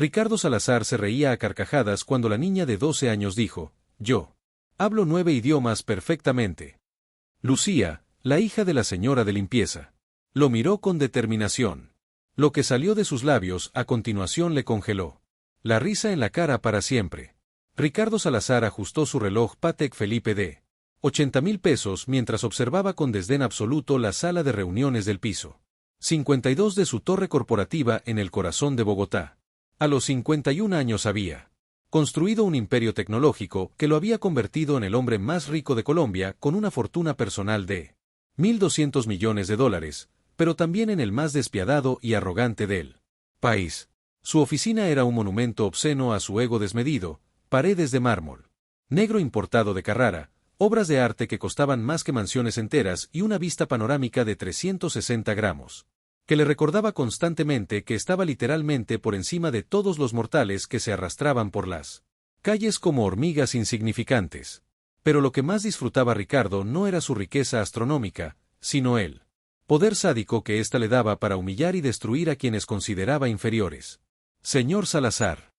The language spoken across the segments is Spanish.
Ricardo Salazar se reía a carcajadas cuando la niña de 12 años dijo: «Yo hablo 9 idiomas perfectamente». Lucía, la hija de la señora de limpieza, lo miró con determinación. Lo que salió de sus labios a continuación le congeló la risa en la cara para siempre. Ricardo Salazar ajustó su reloj Patek Philippe de 80,000 pesos mientras observaba con desdén absoluto la sala de reuniones del piso 52 de su torre corporativa en el corazón de Bogotá. A los 51 años había construido un imperio tecnológico que lo había convertido en el hombre más rico de Colombia, con una fortuna personal de 1.200 millones de dólares, pero también en el más despiadado y arrogante del país. Su oficina era un monumento obsceno a su ego desmedido: paredes de mármol negro importado de Carrara, obras de arte que costaban más que mansiones enteras y una vista panorámica de 360 gramos, que le recordaba constantemente que estaba literalmente por encima de todos los mortales que se arrastraban por las calles como hormigas insignificantes. Pero lo que más disfrutaba Ricardo no era su riqueza astronómica, sino el poder sádico que ésta le daba para humillar y destruir a quienes consideraba inferiores. «Señor Salazar».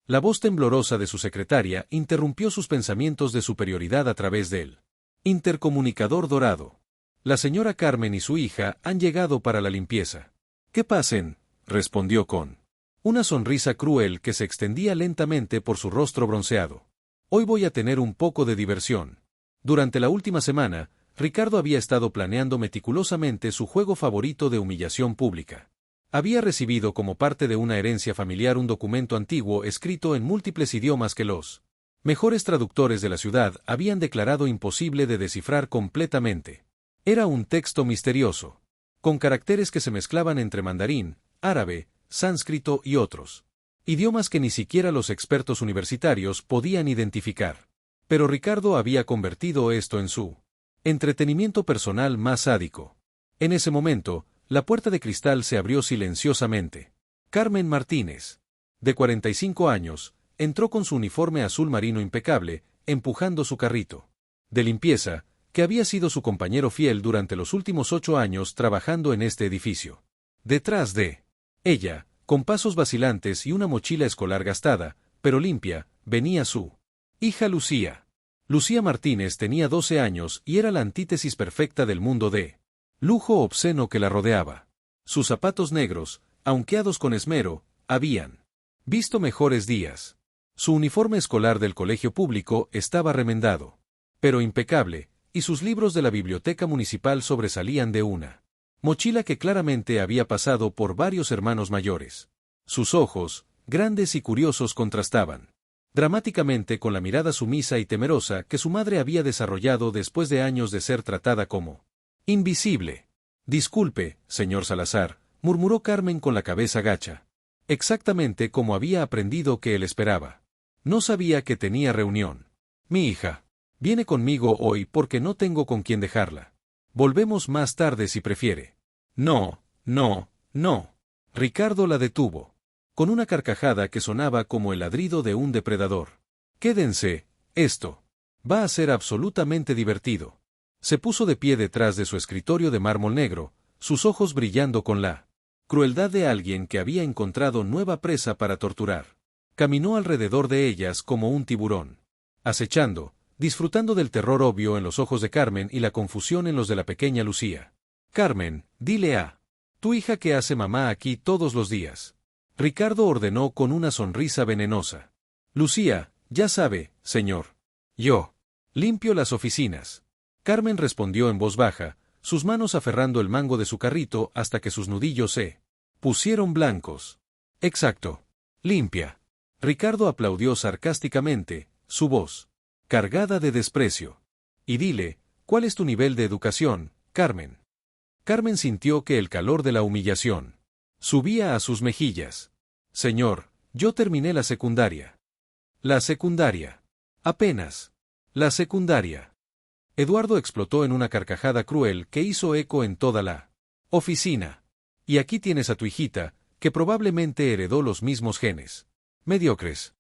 La voz temblorosa de su secretaria interrumpió sus pensamientos de superioridad a través del intercomunicador dorado. «La señora Carmen y su hija han llegado para la limpieza». «Que pasen», respondió con una sonrisa cruel que se extendía lentamente por su rostro bronceado. «Hoy voy a tener un poco de diversión». Durante la última semana, Ricardo había estado planeando meticulosamente su juego favorito de humillación pública. Había recibido como parte de una herencia familiar un documento antiguo escrito en múltiples idiomas que los mejores traductores de la ciudad habían declarado imposible de descifrar completamente. Era un texto misterioso, con caracteres que se mezclaban entre mandarín, árabe, sánscrito y otros idiomas que ni siquiera los expertos universitarios podían identificar. Pero Ricardo había convertido esto en su entretenimiento personal más sádico. En ese momento, la puerta de cristal se abrió silenciosamente. Carmen Martínez, de 45 años, entró con su uniforme azul marino impecable, empujando su carrito de limpieza, que había sido su compañero fiel durante los últimos 8 años trabajando en este edificio. Detrás de ella, con pasos vacilantes y una mochila escolar gastada, pero limpia, venía su hija Lucía. Lucía Martínez tenía 12 años y era la antítesis perfecta del mundo de lujo obsceno que la rodeaba. Sus zapatos negros, aunqueados con esmero, habían visto mejores días. Su uniforme escolar del colegio público estaba remendado, pero impecable, y sus libros de la biblioteca municipal sobresalían de una mochila que claramente había pasado por varios hermanos mayores. Sus ojos, grandes y curiosos, contrastaban dramáticamente con la mirada sumisa y temerosa que su madre había desarrollado después de años de ser tratada como invisible. «Disculpe, señor Salazar», murmuró Carmen con la cabeza gacha. Exactamente como había aprendido que él esperaba. No sabía que tenía reunión. «Mi hija viene conmigo hoy porque no tengo con quién dejarla. Volvemos más tarde si prefiere». «No, no, no». Ricardo la detuvo con una carcajada que sonaba como el ladrido de un depredador. «Quédense, esto va a ser absolutamente divertido». Se puso de pie detrás de su escritorio de mármol negro, sus ojos brillando con la crueldad de alguien que había encontrado nueva presa para torturar. Caminó alrededor de ellas como un tiburón, acechando, disfrutando del terror obvio en los ojos de Carmen y la confusión en los de la pequeña Lucía. «Carmen, dile a tu hija que hace mamá aquí todos los días». Ricardo ordenó con una sonrisa venenosa. «Lucía, ya sabe, señor. Yo limpio las oficinas». Carmen respondió en voz baja, sus manos aferrando el mango de su carrito hasta que sus nudillos se pusieron blancos. «Exacto. Limpia». Ricardo aplaudió sarcásticamente, su voz cargada de desprecio. «Y dile, ¿cuál es tu nivel de educación, Carmen?» Carmen sintió que el calor de la humillación subía a sus mejillas. «Señor, yo terminé la secundaria». «¿La secundaria? Apenas. La secundaria». Eduardo explotó en una carcajada cruel que hizo eco en toda la oficina. «Y aquí tienes a tu hijita, que probablemente heredó los mismos genes mediocres».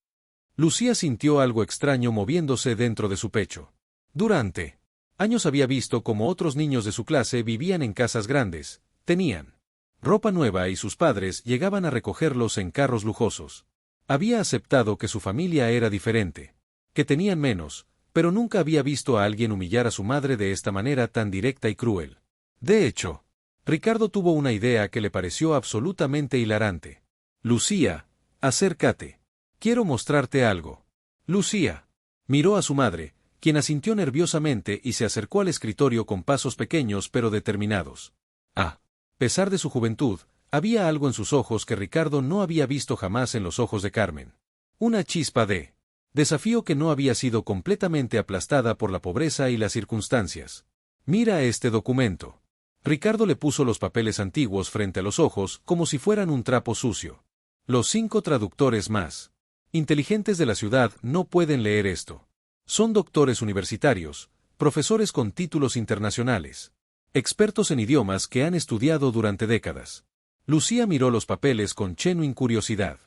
Lucía sintió algo extraño moviéndose dentro de su pecho. Durante años había visto cómo otros niños de su clase vivían en casas grandes, tenían ropa nueva y sus padres llegaban a recogerlos en carros lujosos. Había aceptado que su familia era diferente, que tenían menos, pero nunca había visto a alguien humillar a su madre de esta manera tan directa y cruel. De hecho, Ricardo tuvo una idea que le pareció absolutamente hilarante. Lucía, acércate. Quiero mostrarte algo. Lucía. Miró a su madre, quien asintió nerviosamente y se acercó al escritorio con pasos pequeños pero determinados. A pesar de su juventud, había algo en sus ojos que Ricardo no había visto jamás en los ojos de Carmen. Una chispa de desafío que no había sido completamente aplastada por la pobreza y las circunstancias. Mira este documento. Ricardo le puso los papeles antiguos frente a los ojos como si fueran un trapo sucio. Los 5 traductores más inteligentes de la ciudad no pueden leer esto. Son doctores universitarios, profesores con títulos internacionales, expertos en idiomas que han estudiado durante décadas. Lucía miró los papeles con genuina curiosidad.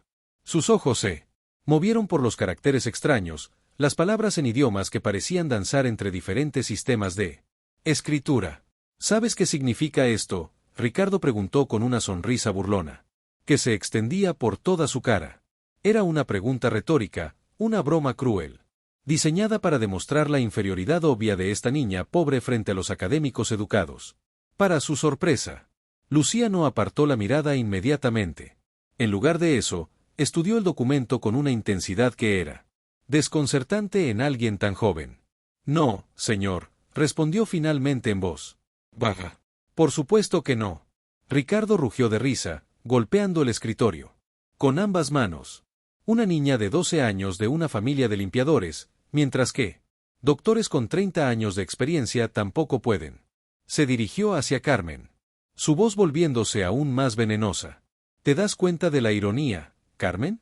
Sus ojos se movieron por los caracteres extraños, las palabras en idiomas que parecían danzar entre diferentes sistemas de escritura. ¿Sabes qué significa esto?, Ricardo preguntó con una sonrisa burlona, que se extendía por toda su cara. Era una pregunta retórica, una broma cruel, diseñada para demostrar la inferioridad obvia de esta niña pobre frente a los académicos educados. Para su sorpresa, Lucía no apartó la mirada inmediatamente. En lugar de eso, estudió el documento con una intensidad que era desconcertante en alguien tan joven. No, señor, respondió finalmente en voz baja. Por supuesto que no. Ricardo rugió de risa, golpeando el escritorio con ambas manos. Una niña de 12 años de una familia de limpiadores, mientras que doctores con 30 años de experiencia tampoco pueden. Se dirigió hacia Carmen, su voz volviéndose aún más venenosa. ¿Te das cuenta de la ironía, Carmen?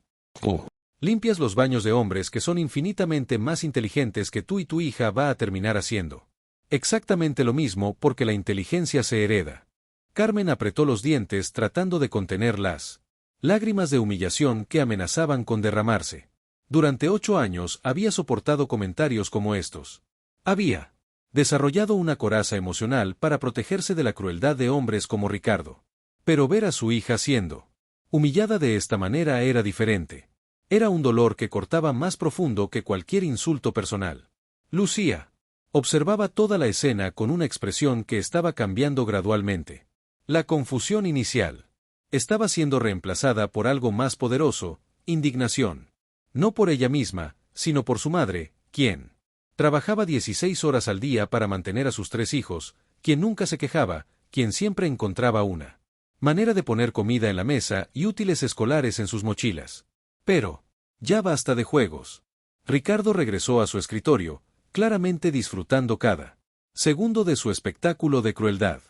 Limpias los baños de hombres que son infinitamente más inteligentes que tú y tu hija va a terminar haciendo exactamente lo mismo porque la inteligencia se hereda. Carmen apretó los dientes tratando de contener las lágrimas de humillación que amenazaban con derramarse. Durante 8 años había soportado comentarios como estos. Había desarrollado una coraza emocional para protegerse de la crueldad de hombres como Ricardo. Pero ver a su hija siendo humillada de esta manera era diferente. Era un dolor que cortaba más profundo que cualquier insulto personal. Lucía observaba toda la escena con una expresión que estaba cambiando gradualmente. La confusión inicial estaba siendo reemplazada por algo más poderoso, indignación. No por ella misma, sino por su madre, quien trabajaba 16 horas al día para mantener a sus 3 hijos, quien nunca se quejaba, quien siempre encontraba una manera de poner comida en la mesa y útiles escolares en sus mochilas. Pero ya basta de juegos. Ricardo regresó a su escritorio, claramente disfrutando cada segundo de su espectáculo de crueldad.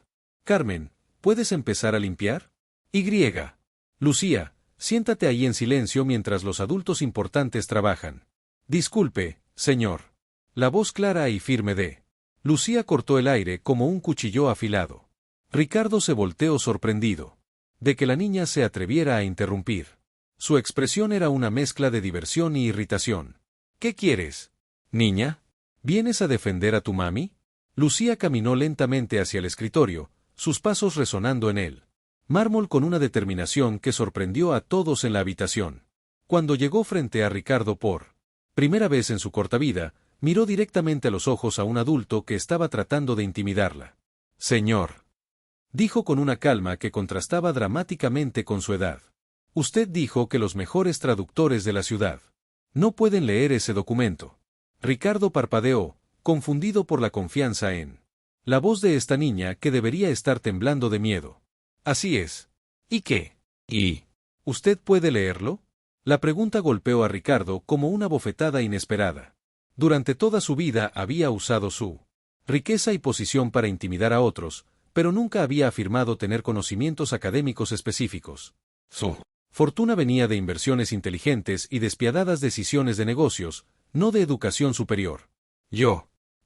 Carmen, ¿puedes empezar a limpiar? Lucía, siéntate ahí en silencio mientras los adultos importantes trabajan. Disculpe, señor. La voz clara y firme de Lucía cortó el aire como un cuchillo afilado. Ricardo se volteó sorprendido de que la niña se atreviera a interrumpir. Su expresión era una mezcla de diversión y irritación. ¿Qué quieres, niña? ¿Vienes a defender a tu mami? Lucía caminó lentamente hacia el escritorio, sus pasos resonando en él mármol con una determinación que sorprendió a todos en la habitación. Cuando llegó frente a Ricardo por primera vez en su corta vida, miró directamente a los ojos a un adulto que estaba tratando de intimidarla. Señor, dijo con una calma que contrastaba dramáticamente con su edad. Usted dijo que los mejores traductores de la ciudad no pueden leer ese documento. Ricardo parpadeó, confundido por la confianza en la voz de esta niña que debería estar temblando de miedo. Así es. ¿Y qué? ¿Y usted puede leerlo? La pregunta golpeó a Ricardo como una bofetada inesperada. Durante toda su vida había usado su riqueza y posición para intimidar a otros, pero nunca había afirmado tener conocimientos académicos específicos. Su fortuna venía de inversiones inteligentes y despiadadas decisiones de negocios, no de educación superior.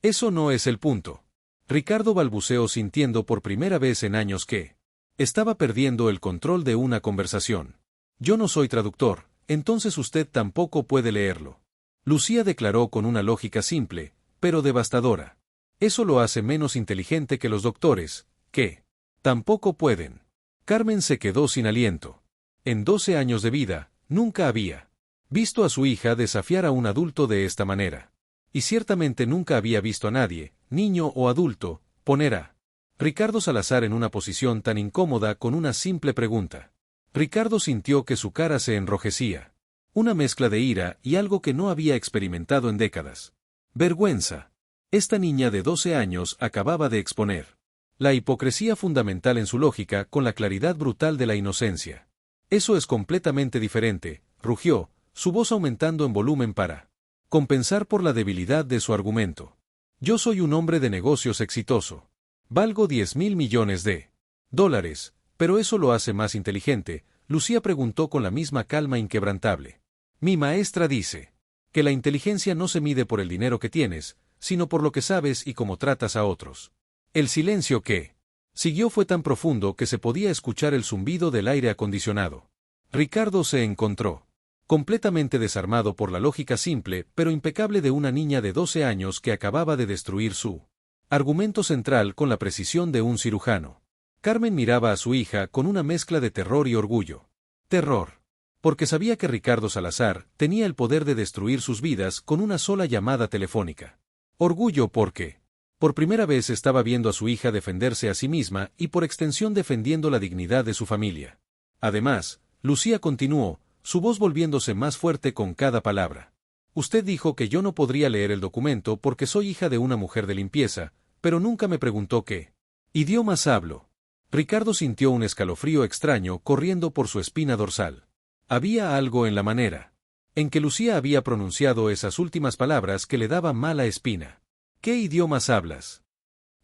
Eso no es el punto. Ricardo balbuceó sintiendo por primera vez en años que estaba perdiendo el control de una conversación. Yo no soy traductor, entonces usted tampoco puede leerlo. Lucía declaró con una lógica simple, pero devastadora. Eso lo hace menos inteligente que los doctores, que tampoco pueden. Carmen se quedó sin aliento. En 12 años de vida, nunca había visto a su hija desafiar a un adulto de esta manera. Y ciertamente nunca había visto a nadie, niño o adulto, poner a Ricardo Salazar en una posición tan incómoda con una simple pregunta. Ricardo sintió que su cara se enrojecía. Una mezcla de ira y algo que no había experimentado en décadas. Vergüenza. Esta niña de 12 años acababa de exponer la hipocresía fundamental en su lógica con la claridad brutal de la inocencia. Eso es completamente diferente, rugió, su voz aumentando en volumen para compensar por la debilidad de su argumento. Yo soy un hombre de negocios exitoso. Valgo 10.000 millones de dólares, pero eso lo hace más inteligente, Lucía preguntó con la misma calma inquebrantable. Mi maestra dice que la inteligencia no se mide por el dinero que tienes, sino por lo que sabes y cómo tratas a otros. El silencio que siguió fue tan profundo que se podía escuchar el zumbido del aire acondicionado. Ricardo se encontró completamente desarmado por la lógica simple pero impecable de una niña de 12 años que acababa de destruir su argumento central con la precisión de un cirujano. Carmen miraba a su hija con una mezcla de terror y orgullo. Terror, porque sabía que Ricardo Salazar tenía el poder de destruir sus vidas con una sola llamada telefónica. Orgullo porque por primera vez estaba viendo a su hija defenderse a sí misma y por extensión defendiendo la dignidad de su familia. Además, Lucía continuó, su voz volviéndose más fuerte con cada palabra. Usted dijo que yo no podría leer el documento porque soy hija de una mujer de limpieza, pero nunca me preguntó qué idiomas hablo. Ricardo sintió un escalofrío extraño corriendo por su espina dorsal. Había algo en la manera en que Lucía había pronunciado esas últimas palabras que le daba mala espina. ¿Qué idiomas hablas?,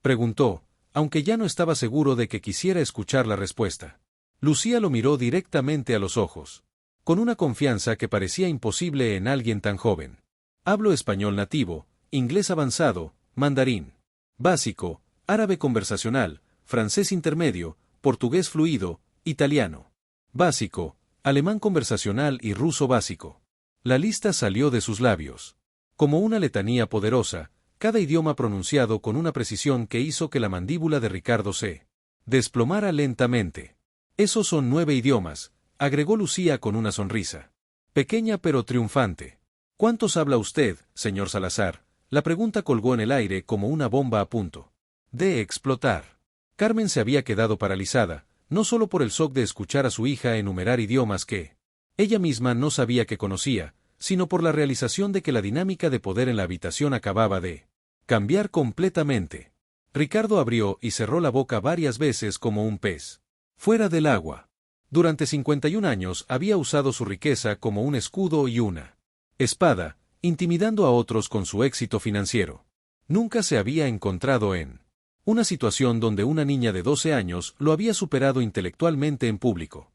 preguntó, aunque ya no estaba seguro de que quisiera escuchar la respuesta. Lucía lo miró directamente a los ojos, con una confianza que parecía imposible en alguien tan joven. Hablo español nativo, inglés avanzado, mandarín básico, árabe conversacional, francés intermedio, portugués fluido, italiano básico, alemán conversacional y ruso básico. La lista salió de sus labios como una letanía poderosa, cada idioma pronunciado con una precisión que hizo que la mandíbula de Ricardo se desplomara lentamente. Esos son 9 idiomas, agregó Lucía con una sonrisa pequeña pero triunfante. ¿Cuántos habla usted, señor Salazar? La pregunta colgó en el aire como una bomba a punto de explotar. Carmen se había quedado paralizada, no solo por el shock de escuchar a su hija enumerar idiomas que ella misma no sabía que conocía, sino por la realización de que la dinámica de poder en la habitación acababa de cambiar completamente. Ricardo abrió y cerró la boca varias veces como un pez fuera del agua. Durante 51 años había usado su riqueza como un escudo y una espada, intimidando a otros con su éxito financiero. Nunca se había encontrado en una situación donde una niña de 12 años lo había superado intelectualmente en público.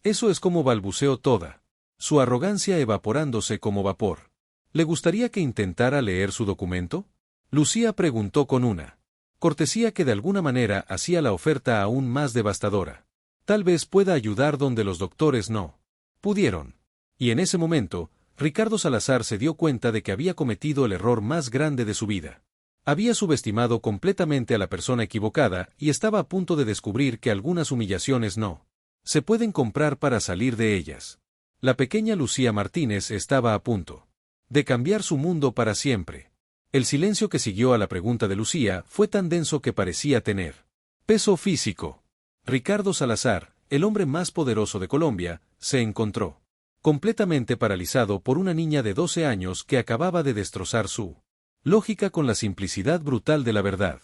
Eso es como balbuceó toda su arrogancia evaporándose como vapor. ¿Le gustaría que intentara leer su documento?, Lucía preguntó con una cortesía que de alguna manera hacía la oferta aún más devastadora. Tal vez pueda ayudar donde los doctores no pudieron. Y en ese momento, Ricardo Salazar se dio cuenta de que había cometido el error más grande de su vida. Había subestimado completamente a la persona equivocada y estaba a punto de descubrir que algunas humillaciones no se pueden comprar para salir de ellas. La pequeña Lucía Martínez estaba a punto de cambiar su mundo para siempre. El silencio que siguió a la pregunta de Lucía fue tan denso que parecía tener peso físico. Ricardo Salazar, el hombre más poderoso de Colombia, se encontró completamente paralizado por una niña de 12 años que acababa de destrozar su lógica con la simplicidad brutal de la verdad.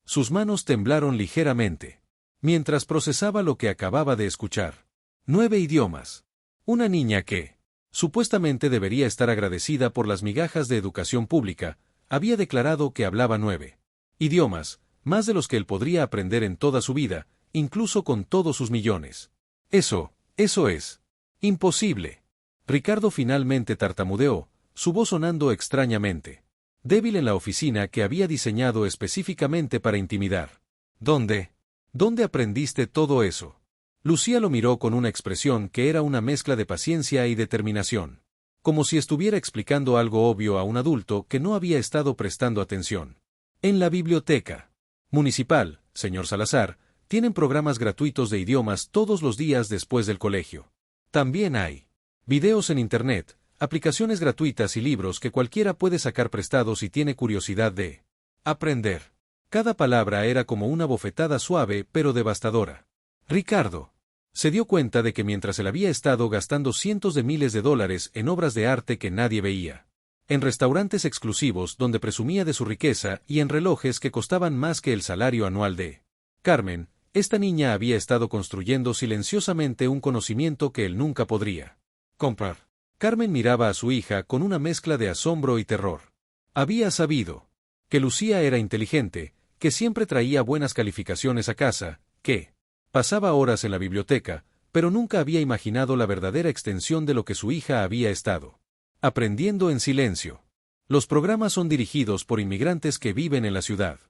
Sus manos temblaron ligeramente mientras procesaba lo que acababa de escuchar. 9 idiomas. Una niña que supuestamente debería estar agradecida por las migajas de educación pública, había declarado que hablaba 9 idiomas, más de los que él podría aprender en toda su vida, incluso con todos sus millones. Eso es imposible. Ricardo finalmente tartamudeó, su voz sonando extrañamente débil en la oficina que había diseñado específicamente para intimidar. ¿Dónde aprendiste todo eso? Lucía lo miró con una expresión que era una mezcla de paciencia y determinación, como si estuviera explicando algo obvio a un adulto que no había estado prestando atención. En la biblioteca municipal, señor Salazar, tienen programas gratuitos de idiomas todos los días después del colegio. También hay Videos en Internet, aplicaciones gratuitas y libros que cualquiera puede sacar prestados si tiene curiosidad de aprender. Cada palabra era como una bofetada suave pero devastadora. Ricardo se dio cuenta de que mientras él había estado gastando cientos de miles de dólares en obras de arte que nadie veía, en restaurantes exclusivos donde presumía de su riqueza y en relojes que costaban más que el salario anual de Carmen, esta niña había estado construyendo silenciosamente un conocimiento que él nunca podría comprar. Carmen miraba a su hija con una mezcla de asombro y terror. Había sabido que Lucía era inteligente, que siempre traía buenas calificaciones a casa, que pasaba horas en la biblioteca, pero nunca había imaginado la verdadera extensión de lo que su hija había estado aprendiendo en silencio. Los programas son dirigidos por inmigrantes que viven en la ciudad.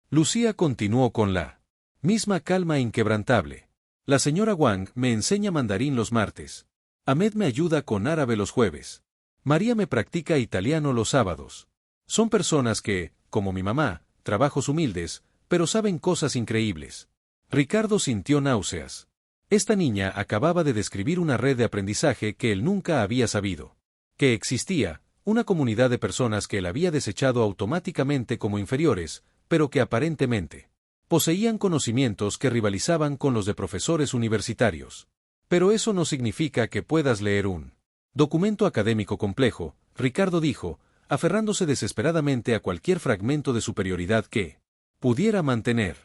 Lucía continuó con la misma calma inquebrantable. La señora Wang me enseña mandarín los martes. Ahmed me ayuda con árabe los jueves. María me practica italiano los sábados. Son personas que, como mi mamá, trabajos humildes, pero saben cosas increíbles. Ricardo sintió náuseas. Esta niña acababa de describir una red de aprendizaje que él nunca había sabido que existía, una comunidad de personas que él había desechado automáticamente como inferiores, pero que aparentemente poseían conocimientos que rivalizaban con los de profesores universitarios. Pero eso no significa que puedas leer un documento académico complejo, Ricardo dijo, aferrándose desesperadamente a cualquier fragmento de superioridad que pudiera mantener.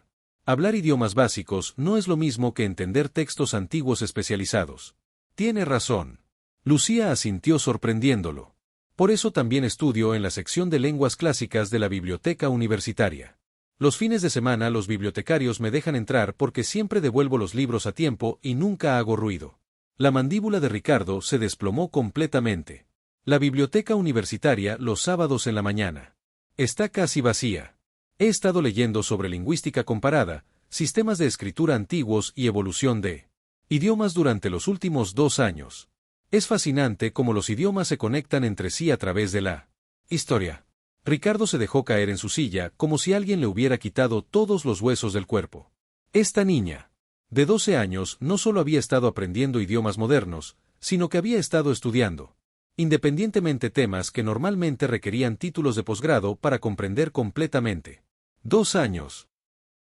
Hablar idiomas básicos no es lo mismo que entender textos antiguos especializados. Tiene razón. Lucía asintió sorprendiéndolo. Por eso también estudio en la sección de lenguas clásicas de la biblioteca universitaria. Los fines de semana los bibliotecarios me dejan entrar porque siempre devuelvo los libros a tiempo y nunca hago ruido. La mandíbula de Ricardo se desplomó completamente. La biblioteca universitaria los sábados en la mañana está casi vacía. He estado leyendo sobre lingüística comparada, sistemas de escritura antiguos y evolución de idiomas durante los últimos 2 años. Es fascinante cómo los idiomas se conectan entre sí a través de la historia. Ricardo se dejó caer en su silla como si alguien le hubiera quitado todos los huesos del cuerpo. Esta niña, de 12 años, no solo había estado aprendiendo idiomas modernos, sino que había estado estudiando independientemente temas que normalmente requerían títulos de posgrado para comprender completamente. 2 años.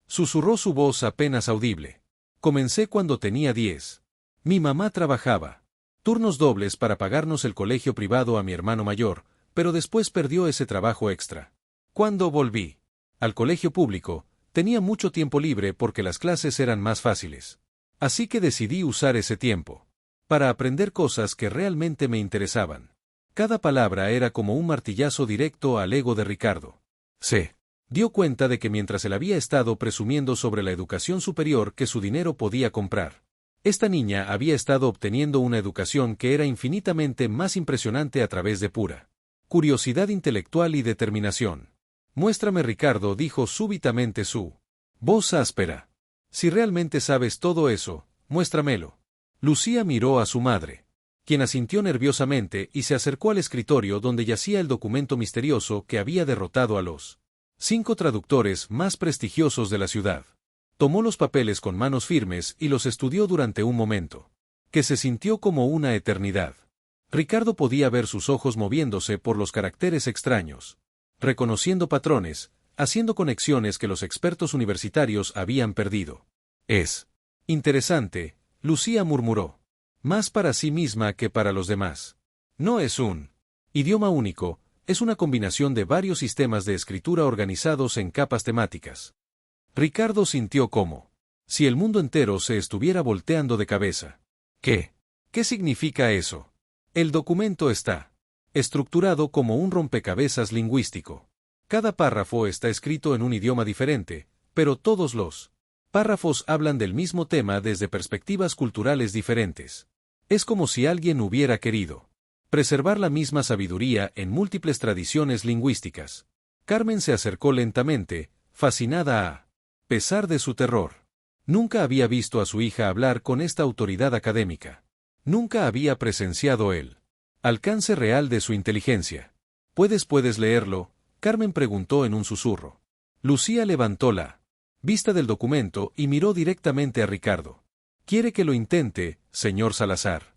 Susurró su voz apenas audible. Comencé cuando tenía 10. Mi mamá trabajaba turnos dobles para pagarnos el colegio privado a mi hermano mayor, pero después perdió ese trabajo extra. Cuando volví al colegio público, tenía mucho tiempo libre porque las clases eran más fáciles. Así que decidí usar ese tiempo para aprender cosas que realmente me interesaban. Cada palabra era como un martillazo directo al ego de Ricardo. Se dio cuenta de que mientras él había estado presumiendo sobre la educación superior que su dinero podía comprar, esta niña había estado obteniendo una educación que era infinitamente más impresionante a través de pura curiosidad intelectual y determinación. Muéstrame, Ricardo, dijo súbitamente su voz áspera. Si realmente sabes todo eso, muéstramelo. Lucía miró a su madre, quien asintió nerviosamente y se acercó al escritorio donde yacía el documento misterioso que había derrotado a los 5 traductores más prestigiosos de la ciudad. Tomó los papeles con manos firmes y los estudió durante un momento, que se sintió como una eternidad. Ricardo podía ver sus ojos moviéndose por los caracteres extraños, reconociendo patrones, haciendo conexiones que los expertos universitarios habían perdido. Es interesante, Lucía murmuró, más para sí misma que para los demás. No es un idioma único, es una combinación de varios sistemas de escritura organizados en capas temáticas. Ricardo sintió como si el mundo entero se estuviera volteando de cabeza. ¿Qué? ¿Qué significa eso? El documento está estructurado como un rompecabezas lingüístico. Cada párrafo está escrito en un idioma diferente, pero todos los párrafos hablan del mismo tema desde perspectivas culturales diferentes. Es como si alguien hubiera querido preservar la misma sabiduría en múltiples tradiciones lingüísticas. Carmen se acercó lentamente, fascinada a pesar de su terror. Nunca había visto a su hija hablar con esta autoridad académica. Nunca había presenciado el alcance real de su inteligencia. ¿Puedes leerlo?, Carmen preguntó en un susurro. Lucía levantó la vista del documento y miró directamente a Ricardo. ¿Quiere que lo intente, señor Salazar?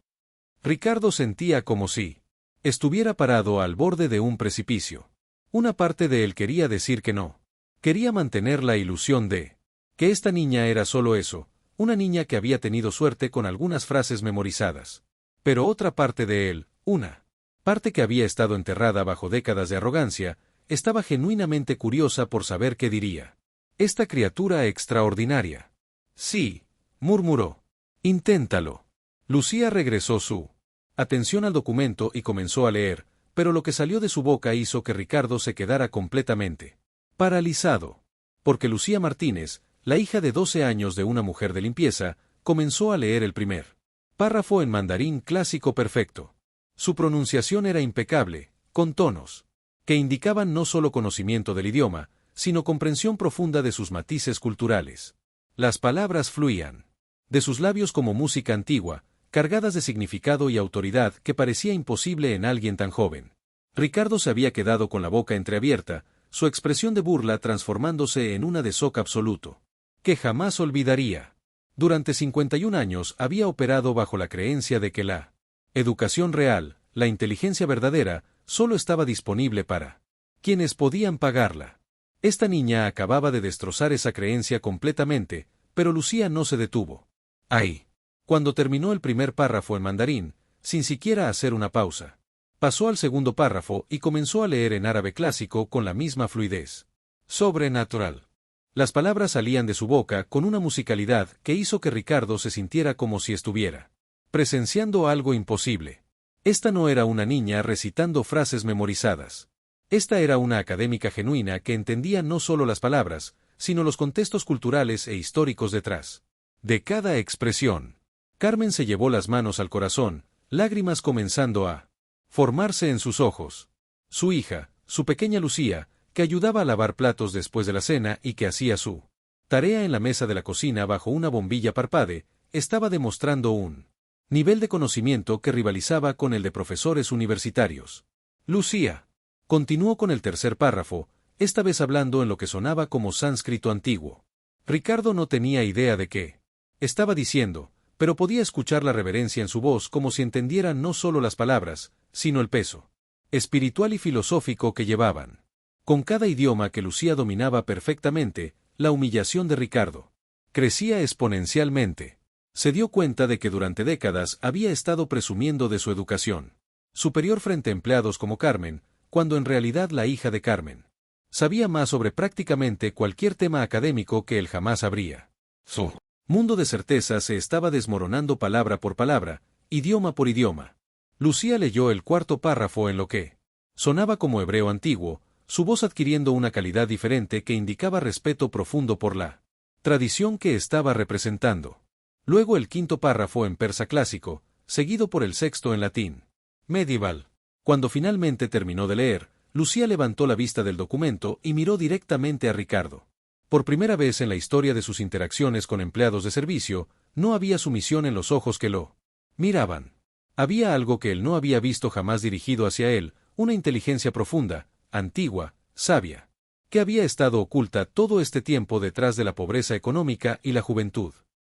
Ricardo sentía como si estuviera parado al borde de un precipicio. Una parte de él quería decir que no. Quería mantener la ilusión de que esta niña era solo eso, una niña que había tenido suerte con algunas frases memorizadas. Pero otra parte de él, una parte que había estado enterrada bajo décadas de arrogancia, estaba genuinamente curiosa por saber qué diría esta criatura extraordinaria. Sí, murmuró. Inténtalo. Lucía regresó su atención al documento y comenzó a leer, pero lo que salió de su boca hizo que Ricardo se quedara completamente paralizado. Porque Lucía Martínez, la hija de 12 años de una mujer de limpieza, comenzó a leer el primer párrafo en mandarín clásico perfecto. Su pronunciación era impecable, con tonos que indicaban no solo conocimiento del idioma, sino comprensión profunda de sus matices culturales. Las palabras fluían de sus labios como música antigua, cargadas de significado y autoridad que parecía imposible en alguien tan joven. Ricardo se había quedado con la boca entreabierta, su expresión de burla transformándose en una de shock absoluto, que jamás olvidaría. Durante 51 años había operado bajo la creencia de que la educación real, la inteligencia verdadera, solo estaba disponible para quienes podían pagarla. Esta niña acababa de destrozar esa creencia completamente, pero Lucía no se detuvo ahí. Cuando terminó el primer párrafo en mandarín, sin siquiera hacer una pausa, pasó al segundo párrafo y comenzó a leer en árabe clásico con la misma fluidez sobrenatural. Las palabras salían de su boca con una musicalidad que hizo que Ricardo se sintiera como si estuviera presenciando algo imposible. Esta no era una niña recitando frases memorizadas. Esta era una académica genuina que entendía no solo las palabras, sino los contextos culturales e históricos detrás de cada expresión. Carmen se llevó las manos al corazón, lágrimas comenzando a formarse en sus ojos. Su hija, su pequeña Lucía, que ayudaba a lavar platos después de la cena y que hacía su tarea en la mesa de la cocina bajo una bombilla parpade, estaba demostrando un nivel de conocimiento que rivalizaba con el de profesores universitarios. Lucía continuó con el tercer párrafo, esta vez hablando en lo que sonaba como sánscrito antiguo. Ricardo no tenía idea de qué estaba diciendo, pero podía escuchar la reverencia en su voz como si entendiera no solo las palabras, sino el peso espiritual y filosófico que llevaban. Con cada idioma que Lucía dominaba perfectamente, la humillación de Ricardo crecía exponencialmente. Se dio cuenta de que durante décadas había estado presumiendo de su educación superior frente a empleados como Carmen, cuando en realidad la hija de Carmen sabía más sobre prácticamente cualquier tema académico que él jamás habría. Su mundo de certeza se estaba desmoronando palabra por palabra, idioma por idioma. Lucía leyó el cuarto párrafo en lo que sonaba como hebreo antiguo, su voz adquiriendo una calidad diferente que indicaba respeto profundo por la tradición que estaba representando. Luego el quinto párrafo en persa clásico, seguido por el sexto en latín medieval. Cuando finalmente terminó de leer, Lucía levantó la vista del documento y miró directamente a Ricardo. Por primera vez en la historia de sus interacciones con empleados de servicio, no había sumisión en los ojos que lo miraban. Había algo que él no había visto jamás dirigido hacia él, una inteligencia profunda, antigua, sabia, que había estado oculta todo este tiempo detrás de la pobreza económica y la juventud.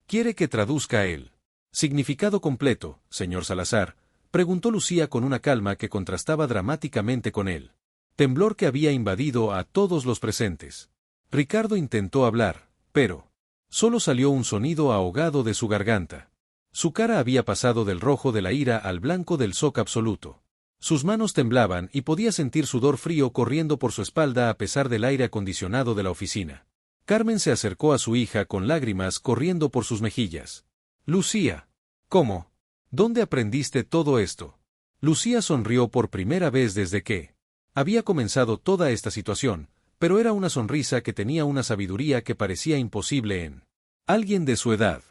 ¿Quiere que traduzca el significado completo, señor Salazar?, preguntó Lucía con una calma que contrastaba dramáticamente con él. Temblor que había invadido a todos los presentes. Ricardo intentó hablar, pero solo salió un sonido ahogado de su garganta. Su cara había pasado del rojo de la ira al blanco del shock absoluto. Sus manos temblaban y podía sentir sudor frío corriendo por su espalda a pesar del aire acondicionado de la oficina. Carmen se acercó a su hija con lágrimas corriendo por sus mejillas. Lucía. ¿Cómo? ¿Dónde aprendiste todo esto? Lucía sonrió por primera vez desde que había comenzado toda esta situación, pero era una sonrisa que tenía una sabiduría que parecía imposible en alguien de su edad.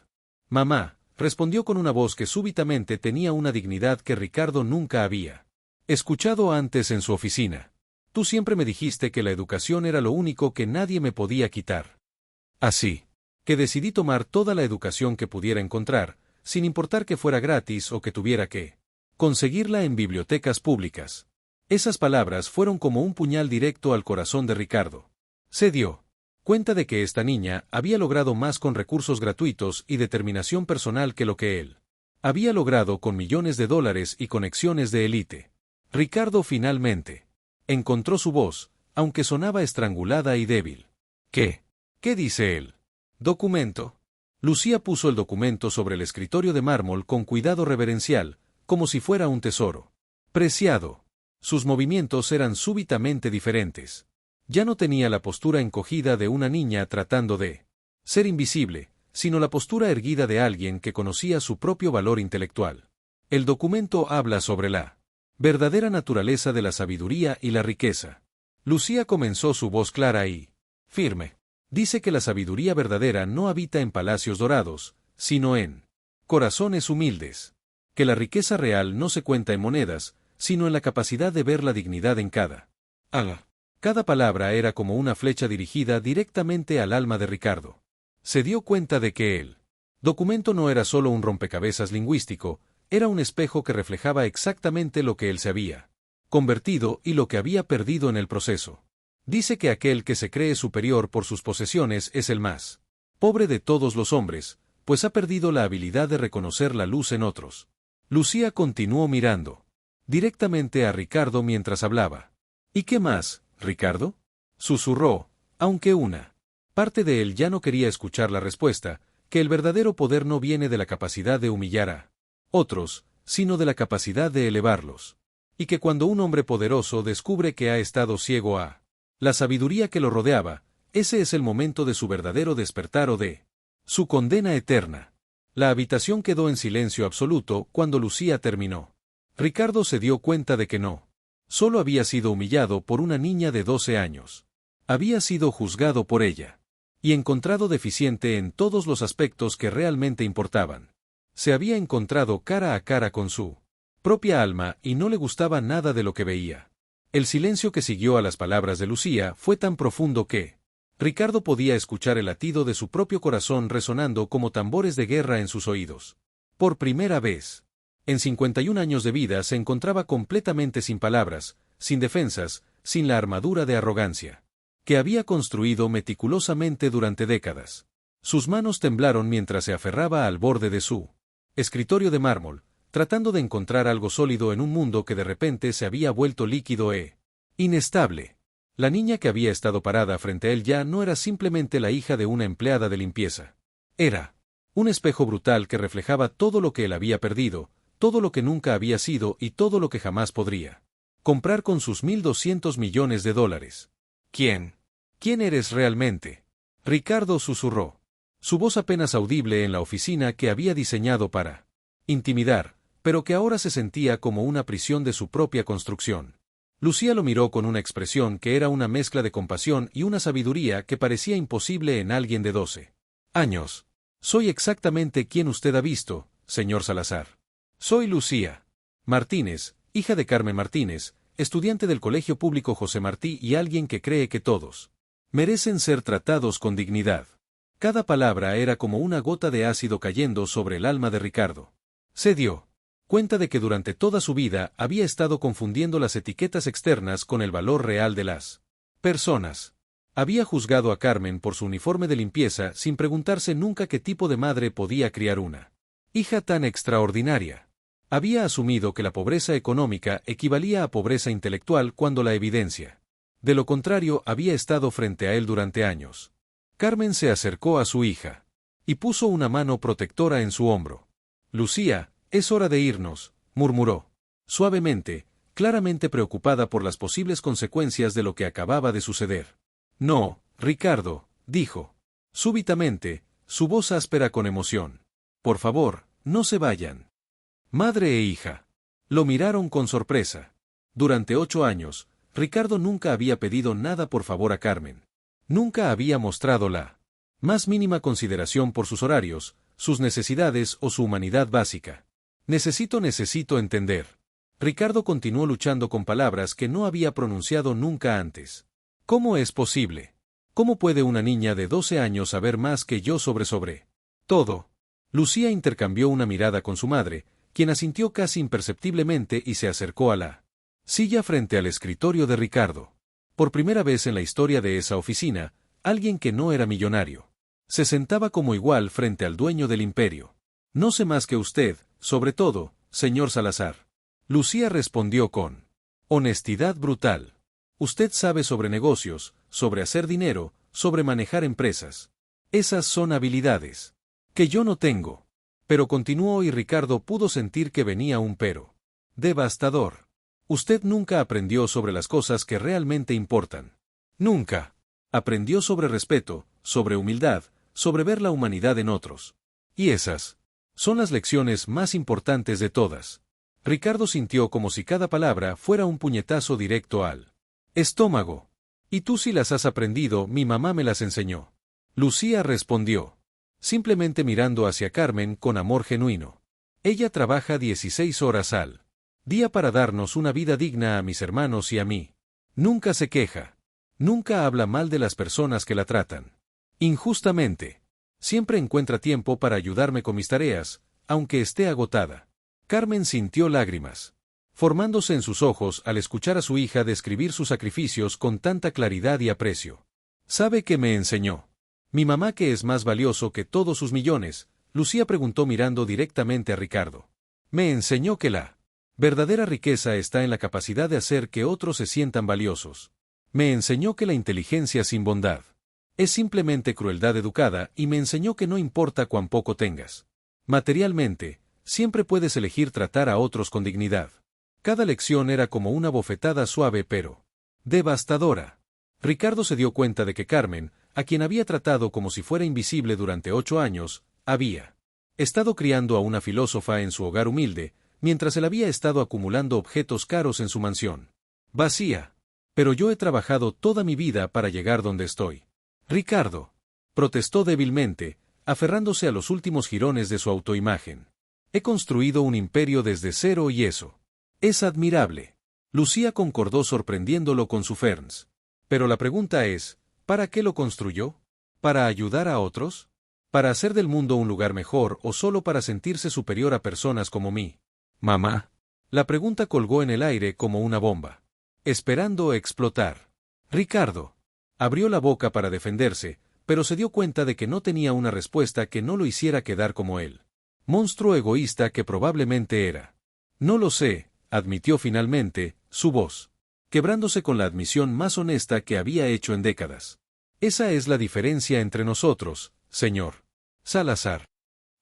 Mamá, respondió con una voz que súbitamente tenía una dignidad que Ricardo nunca había escuchado antes en su oficina. Tú siempre me dijiste que la educación era lo único que nadie me podía quitar. Así que decidí tomar toda la educación que pudiera encontrar, sin importar que fuera gratis o que tuviera que conseguirla en bibliotecas públicas. Esas palabras fueron como un puñal directo al corazón de Ricardo. Se dio cuenta de que esta niña había logrado más con recursos gratuitos y determinación personal que lo que él Había logrado con millones de dólares y conexiones de élite. Ricardo finalmente encontró su voz, aunque sonaba estrangulada y débil. ¿Qué? ¿Qué dice él? ¿Documento? Lucía puso el documento sobre el escritorio de mármol con cuidado reverencial, como si fuera un tesoro preciado. Sus movimientos eran súbitamente diferentes. Ya no tenía la postura encogida de una niña tratando de ser invisible, sino la postura erguida de alguien que conocía su propio valor intelectual. El documento habla sobre la verdadera naturaleza de la sabiduría y la riqueza. Lucía comenzó su voz clara y firme. Dice que la sabiduría verdadera no habita en palacios dorados, sino en corazones humildes. Que la riqueza real no se cuenta en monedas, sino en la capacidad de ver la dignidad en cada ala. Cada palabra era como una flecha dirigida directamente al alma de Ricardo. Se dio cuenta de que el documento no era solo un rompecabezas lingüístico, era un espejo que reflejaba exactamente lo que él se había convertido y lo que había perdido en el proceso. Dice que aquel que se cree superior por sus posesiones es el más pobre de todos los hombres, pues ha perdido la habilidad de reconocer la luz en otros. Lucía continuó mirando directamente a Ricardo mientras hablaba. ¿Y qué más, Ricardo? Susurró, aunque una parte de él ya no quería escuchar la respuesta, que el verdadero poder no viene de la capacidad de humillar a otros, sino de la capacidad de elevarlos. Y que cuando un hombre poderoso descubre que ha estado ciego a la sabiduría que lo rodeaba, ese es el momento de su verdadero despertar o de su condena eterna. La habitación quedó en silencio absoluto cuando Lucía terminó. Ricardo se dio cuenta de que no solo había sido humillado por una niña de 12 años. Había sido juzgado por ella. Y encontrado deficiente en todos los aspectos que realmente importaban. Se había encontrado cara a cara con su propia alma y no le gustaba nada de lo que veía. El silencio que siguió a las palabras de Lucía fue tan profundo que Ricardo podía escuchar el latido de su propio corazón resonando como tambores de guerra en sus oídos. Por primera vez, en 51 años de vida se encontraba completamente sin palabras, sin defensas, sin la armadura de arrogancia que había construido meticulosamente durante décadas. Sus manos temblaron mientras se aferraba al borde de su escritorio de mármol, tratando de encontrar algo sólido en un mundo que de repente se había vuelto líquido e inestable. La niña que había estado parada frente a él ya no era simplemente la hija de una empleada de limpieza. Era un espejo brutal que reflejaba todo lo que él había perdido, todo lo que nunca había sido y todo lo que jamás podría comprar con sus 1.200 millones de dólares. ¿Quién? ¿Quién eres realmente? Ricardo susurró. Su voz apenas audible en la oficina que había diseñado para intimidar, pero que ahora se sentía como una prisión de su propia construcción. Lucía lo miró con una expresión que era una mezcla de compasión y una sabiduría que parecía imposible en alguien de 12 años. Soy exactamente quien usted ha visto, señor Salazar. Soy Lucía Martínez, hija de Carmen Martínez, estudiante del Colegio Público José Martí y alguien que cree que todos merecen ser tratados con dignidad. Cada palabra era como una gota de ácido cayendo sobre el alma de Ricardo. Se dio cuenta de que durante toda su vida había estado confundiendo las etiquetas externas con el valor real de las personas. Había juzgado a Carmen por su uniforme de limpieza sin preguntarse nunca qué tipo de madre podía criar una hija tan extraordinaria. Había asumido que la pobreza económica equivalía a pobreza intelectual cuando la evidencia de lo contrario había estado frente a él durante años. Carmen se acercó a su hija y puso una mano protectora en su hombro. Lucía, es hora de irnos, murmuró suavemente, claramente preocupada por las posibles consecuencias de lo que acababa de suceder. No, Ricardo, dijo súbitamente, su voz áspera con emoción. Por favor, no se vayan. Madre e hija lo miraron con sorpresa. Durante 8 años, Ricardo nunca había pedido nada por favor a Carmen. Nunca había mostrado la más mínima consideración por sus horarios, sus necesidades o su humanidad básica. Necesito entender. Ricardo continuó luchando con palabras que no había pronunciado nunca antes. ¿Cómo es posible? ¿Cómo puede una niña de 12 años saber más que yo sobre todo? Lucía intercambió una mirada con su madre, quien asintió casi imperceptiblemente y se acercó a la silla frente al escritorio de Ricardo. Por primera vez en la historia de esa oficina, alguien que no era millonario se sentaba como igual frente al dueño del imperio. No sé más que usted, sobre todo, señor Salazar. Lucía respondió con honestidad brutal. Usted sabe sobre negocios, sobre hacer dinero, sobre manejar empresas. Esas son habilidades que yo no tengo. Pero continuó y Ricardo pudo sentir que venía un pero devastador. Usted nunca aprendió sobre las cosas que realmente importan. Nunca. Aprendió sobre respeto, sobre humildad, sobre ver la humanidad en otros. Y esas son las lecciones más importantes de todas. Ricardo sintió como si cada palabra fuera un puñetazo directo al estómago. Y tú sí las has aprendido, mi mamá me las enseñó. Lucía respondió, simplemente mirando hacia Carmen con amor genuino. Ella trabaja 16 horas al día para darnos una vida digna a mis hermanos y a mí. Nunca se queja. Nunca habla mal de las personas que la tratan injustamente. Siempre encuentra tiempo para ayudarme con mis tareas, aunque esté agotada. Carmen sintió lágrimas formándose en sus ojos al escuchar a su hija describir sus sacrificios con tanta claridad y aprecio. ¿Sabe qué me enseñó? Mi mamá, que es más valioso que todos sus millones. Lucía preguntó mirando directamente a Ricardo. Me enseñó que la verdadera riqueza está en la capacidad de hacer que otros se sientan valiosos. Me enseñó que la inteligencia sin bondad es simplemente crueldad educada y me enseñó que no importa cuán poco tengas materialmente, siempre puedes elegir tratar a otros con dignidad. Cada lección era como una bofetada suave pero devastadora. Ricardo se dio cuenta de que Carmen, a quien había tratado como si fuera invisible durante 8 años, había estado criando a una filósofa en su hogar humilde, mientras él había estado acumulando objetos caros en su mansión vacía. Pero yo he trabajado toda mi vida para llegar donde estoy. Ricardo protestó débilmente, aferrándose a los últimos jirones de su autoimagen. He construido un imperio desde cero y eso es admirable. Lucía concordó sorprendiéndolo con su ferns. Pero la pregunta es, ¿para qué lo construyó? ¿Para ayudar a otros? ¿Para hacer del mundo un lugar mejor o solo para sentirse superior a personas como mí? Mamá. La pregunta colgó en el aire como una bomba, esperando explotar. Ricardo abrió la boca para defenderse, pero se dio cuenta de que no tenía una respuesta que no lo hiciera quedar como él. Monstruo egoísta que probablemente era. No lo sé, admitió finalmente, su voz quebrándose con la admisión más honesta que había hecho en décadas. Esa es la diferencia entre nosotros, señor Salazar.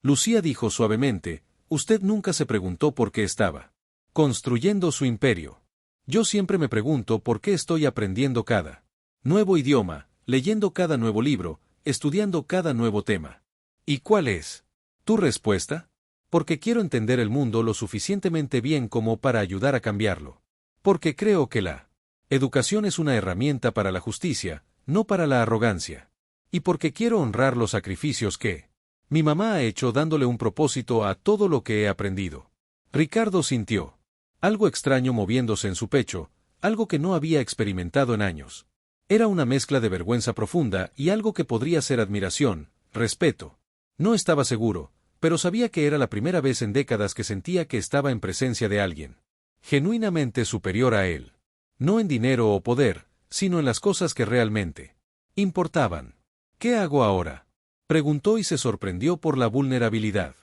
Lucía dijo suavemente, usted nunca se preguntó por qué estaba construyendo su imperio. Yo siempre me pregunto por qué estoy aprendiendo cada nuevo idioma, leyendo cada nuevo libro, estudiando cada nuevo tema. ¿Y cuál es tu respuesta? Porque quiero entender el mundo lo suficientemente bien como para ayudar a cambiarlo. Porque creo que la educación es una herramienta para la justicia, no para la arrogancia. Y porque quiero honrar los sacrificios que mi mamá ha hecho dándole un propósito a todo lo que he aprendido. Ricardo sintió algo extraño moviéndose en su pecho, algo que no había experimentado en años. Era una mezcla de vergüenza profunda y algo que podría ser admiración, respeto. No estaba seguro, pero sabía que era la primera vez en décadas que sentía que estaba en presencia de alguien genuinamente superior a él. No en dinero o poder, sino en las cosas que realmente importaban. ¿Qué hago ahora? Preguntó y se sorprendió por la vulnerabilidad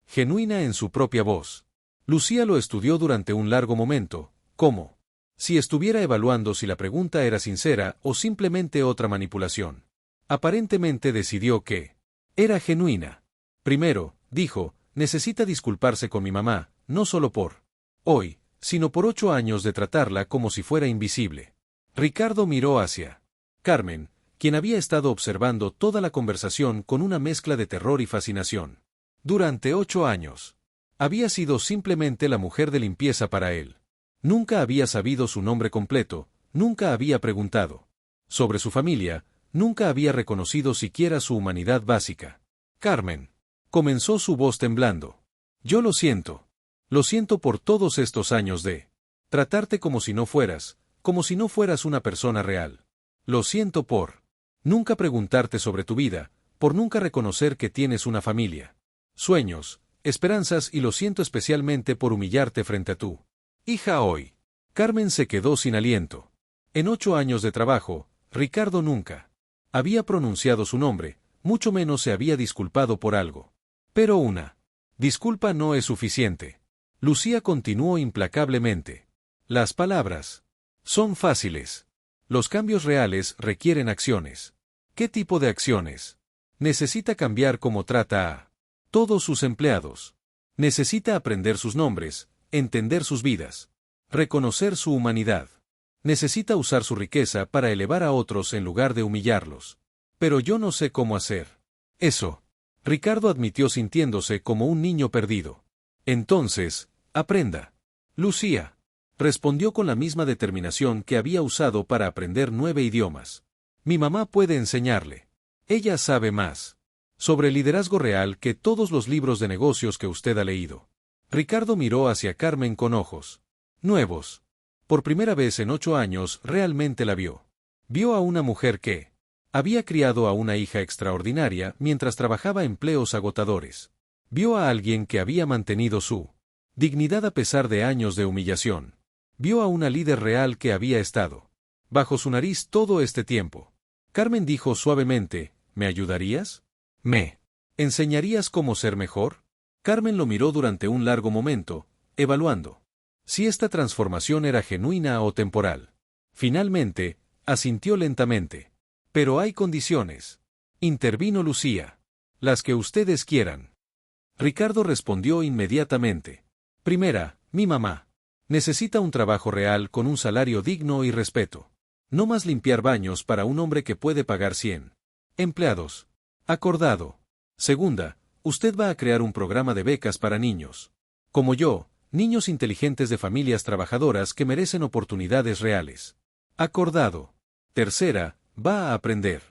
genuina en su propia voz. Lucía lo estudió durante un largo momento, como si estuviera evaluando si la pregunta era sincera o simplemente otra manipulación. Aparentemente decidió que era genuina. Primero, dijo, necesita disculparse con mi mamá, no solo por hoy, sino por 8 años de tratarla como si fuera invisible. Ricardo miró hacia Carmen, quien había estado observando toda la conversación con una mezcla de terror y fascinación. Durante 8 años. Había sido simplemente la mujer de limpieza para él. Nunca había sabido su nombre completo, nunca había preguntado sobre su familia, nunca había reconocido siquiera su humanidad básica. Carmen. Comenzó su voz temblando. Yo lo siento. Lo siento por todos estos años de tratarte como si no fueras una persona real. Lo siento por nunca preguntarte sobre tu vida, por nunca reconocer que tienes una familia, sueños, esperanzas y lo siento especialmente por humillarte frente a tu hija hoy. Carmen se quedó sin aliento. En 8 años de trabajo, Ricardo nunca había pronunciado su nombre, mucho menos se había disculpado por algo. Pero una Disculpa no es suficiente. Lucía continuó implacablemente. Las palabras son fáciles. Los cambios reales requieren acciones. ¿Qué tipo de acciones? Necesita cambiar cómo trata a todos sus empleados. Necesita aprender sus nombres, entender sus vidas, reconocer su humanidad. Necesita usar su riqueza para elevar a otros en lugar de humillarlos. Pero yo no sé cómo hacer eso. Ricardo admitió sintiéndose como un niño perdido. Entonces, aprenda. Lucía respondió con la misma determinación que había usado para aprender 9 idiomas. Mi mamá puede enseñarle. Ella sabe más sobre liderazgo real que todos los libros de negocios que usted ha leído. Ricardo miró hacia Carmen con ojos nuevos. Por primera vez en 8 años realmente la vio. Vio a una mujer que había criado a una hija extraordinaria mientras trabajaba empleos agotadores. Vio a alguien que había mantenido su dignidad a pesar de años de humillación. Vio a una líder real que había estado bajo su nariz todo este tiempo. Carmen dijo suavemente, ¿me ayudarías? ¿Me enseñarías cómo ser mejor? Carmen lo miró durante un largo momento, evaluando si esta transformación era genuina o temporal. Finalmente, asintió lentamente. Pero hay condiciones. Intervino Lucía. Las que ustedes quieran. Ricardo respondió inmediatamente. Primera, mi mamá necesita un trabajo real con un salario digno y respeto. No más limpiar baños para un hombre que puede pagar 100 empleados. Acordado. Segunda, usted va a crear un programa de becas para niños como yo, niños inteligentes de familias trabajadoras que merecen oportunidades reales. Acordado. Tercera, va a aprender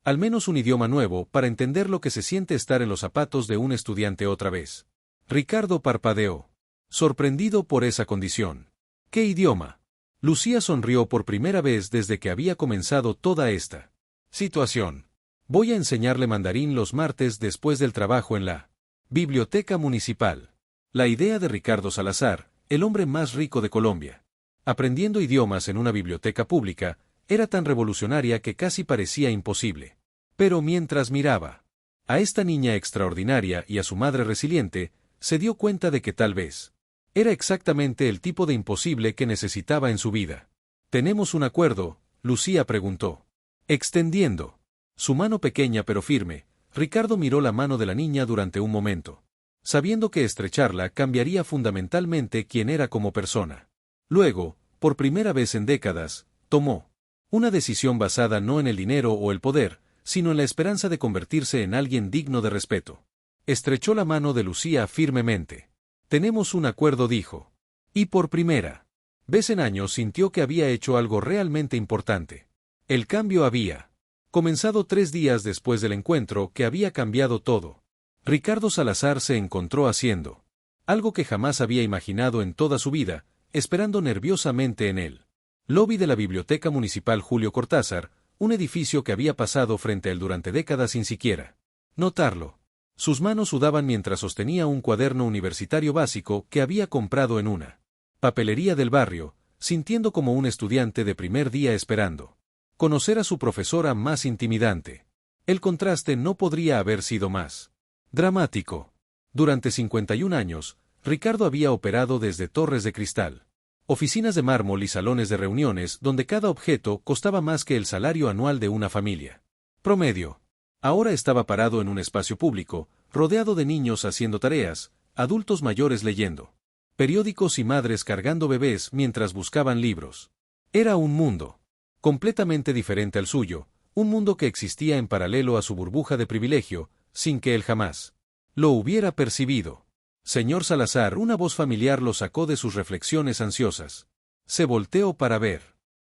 al menos un idioma nuevo para entender lo que se siente estar en los zapatos de un estudiante otra vez. Ricardo parpadeó, sorprendido por esa condición. ¿Qué idioma? Lucía sonrió por primera vez desde que había comenzado toda esta situación. Voy a enseñarle mandarín los martes después del trabajo en la biblioteca municipal. La idea de Ricardo Salazar, el hombre más rico de Colombia, aprendiendo idiomas en una biblioteca pública, era tan revolucionaria que casi parecía imposible. Pero mientras miraba a esta niña extraordinaria y a su madre resiliente, se dio cuenta de que tal vez era exactamente el tipo de imposible que necesitaba en su vida. ¿Tenemos un acuerdo?, Lucía preguntó. Extendiendo su mano pequeña pero firme, Ricardo miró la mano de la niña durante un momento, sabiendo que estrecharla cambiaría fundamentalmente quién era como persona. Luego, por primera vez en décadas, tomó una decisión basada no en el dinero o el poder, sino en la esperanza de convertirse en alguien digno de respeto. Estrechó la mano de Lucía firmemente. Tenemos un acuerdo, dijo. Y por primera vez en años sintió que había hecho algo realmente importante. El cambio había comenzado 3 días después del encuentro que había cambiado todo. Ricardo Salazar se encontró haciendo algo que jamás había imaginado en toda su vida, esperando nerviosamente en él. Lobby de la Biblioteca Municipal Julio Cortázar, un edificio que había pasado frente a él durante décadas sin siquiera notarlo. Sus manos sudaban mientras sostenía un cuaderno universitario básico que había comprado en una papelería del barrio, sintiendo como un estudiante de primer día esperando conocer a su profesora más intimidante. El contraste no podría haber sido más dramático. Durante 51 años, Ricardo había operado desde torres de cristal, oficinas de mármol y salones de reuniones donde cada objeto costaba más que el salario anual de una familia promedio. Ahora estaba parado en un espacio público, rodeado de niños haciendo tareas, adultos mayores leyendo periódicos y madres cargando bebés mientras buscaban libros. Era un mundo completamente diferente al suyo, un mundo que existía en paralelo a su burbuja de privilegio, sin que él jamás lo hubiera percibido. Señor Salazar, una voz familiar lo sacó de sus reflexiones ansiosas. Se volteó para ver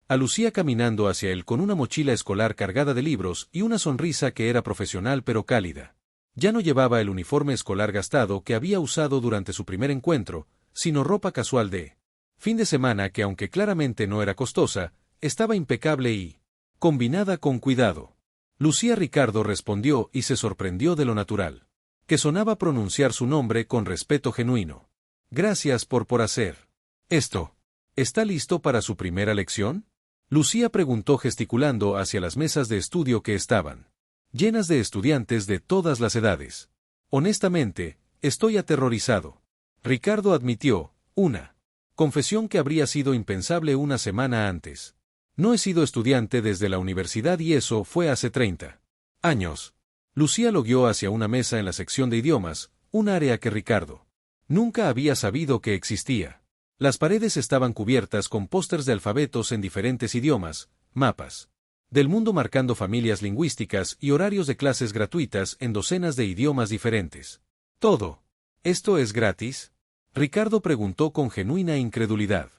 a Lucía caminando hacia él con una mochila escolar cargada de libros y una sonrisa que era profesional pero cálida. Ya no llevaba el uniforme escolar gastado que había usado durante su primer encuentro, sino ropa casual de fin de semana que, aunque claramente no era costosa, estaba impecable y combinada con cuidado. Lucía. Ricardo respondió y se sorprendió de lo natural que sonaba pronunciar su nombre con respeto genuino. Gracias por hacer esto. ¿Está listo para su primera lección? Lucía preguntó gesticulando hacia las mesas de estudio que estaban llenas de estudiantes de todas las edades. Honestamente, Estoy aterrorizado. Ricardo admitió, una confesión que habría sido impensable una semana antes. No he sido estudiante desde la universidad y eso fue hace 30 años. Lucía lo guió hacia una mesa en la sección de idiomas, un área que Ricardo nunca había sabido que existía. Las paredes estaban cubiertas con pósters de alfabetos en diferentes idiomas, mapas del mundo marcando familias lingüísticas y horarios de clases gratuitas en docenas de idiomas diferentes. ¿Todo esto es gratis? Ricardo preguntó con genuina incredulidad.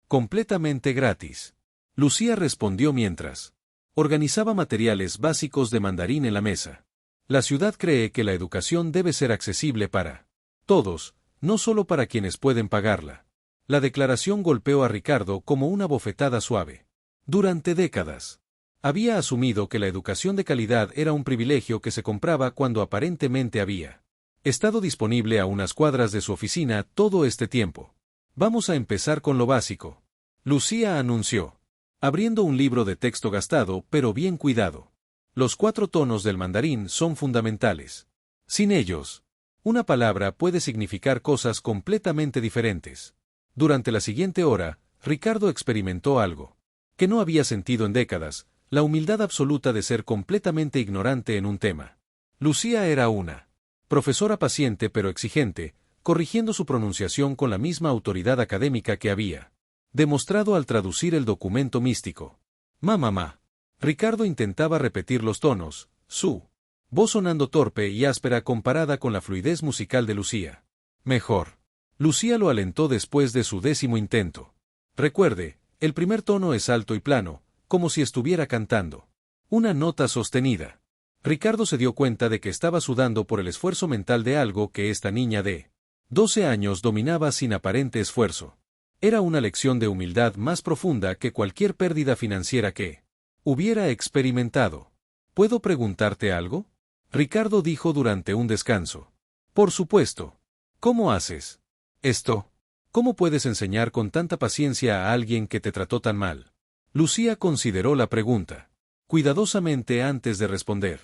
Completamente gratis. Lucía respondió mientras organizaba materiales básicos de mandarín en la mesa. La ciudad cree que la educación debe ser accesible para todos, no solo para quienes pueden pagarla. La declaración golpeó a Ricardo como una bofetada suave. Durante décadas, había asumido que la educación de calidad era un privilegio que se compraba cuando aparentemente había estado disponible a unas cuadras de su oficina todo este tiempo. Vamos a empezar con lo básico. Lucía anunció, abriendo un libro de texto gastado pero bien cuidado. Los 4 tonos del mandarín son fundamentales. Sin ellos, una palabra puede significar cosas completamente diferentes. Durante la siguiente hora, Ricardo experimentó algo que no había sentido en décadas, la humildad absoluta de ser completamente ignorante en un tema. Lucía era una profesora paciente pero exigente, corrigiendo su pronunciación con la misma autoridad académica que había demostrado al traducir el documento místico. Mamá. Ricardo intentaba repetir los tonos, su voz sonando torpe y áspera comparada con la fluidez musical de Lucía. Mejor. Lucía lo alentó después de su 10º intento. Recuerde, el primer tono es alto y plano, como si estuviera cantando una nota sostenida. Ricardo se dio cuenta de que estaba sudando por el esfuerzo mental de algo que esta niña de 12 años dominaba sin aparente esfuerzo. Era una lección de humildad más profunda que cualquier pérdida financiera que hubiera experimentado. ¿Puedo preguntarte algo? Ricardo dijo durante un descanso. Por supuesto. ¿Cómo haces esto? ¿Cómo puedes enseñar con tanta paciencia a alguien que te trató tan mal? Lucía consideró la pregunta cuidadosamente antes de responder.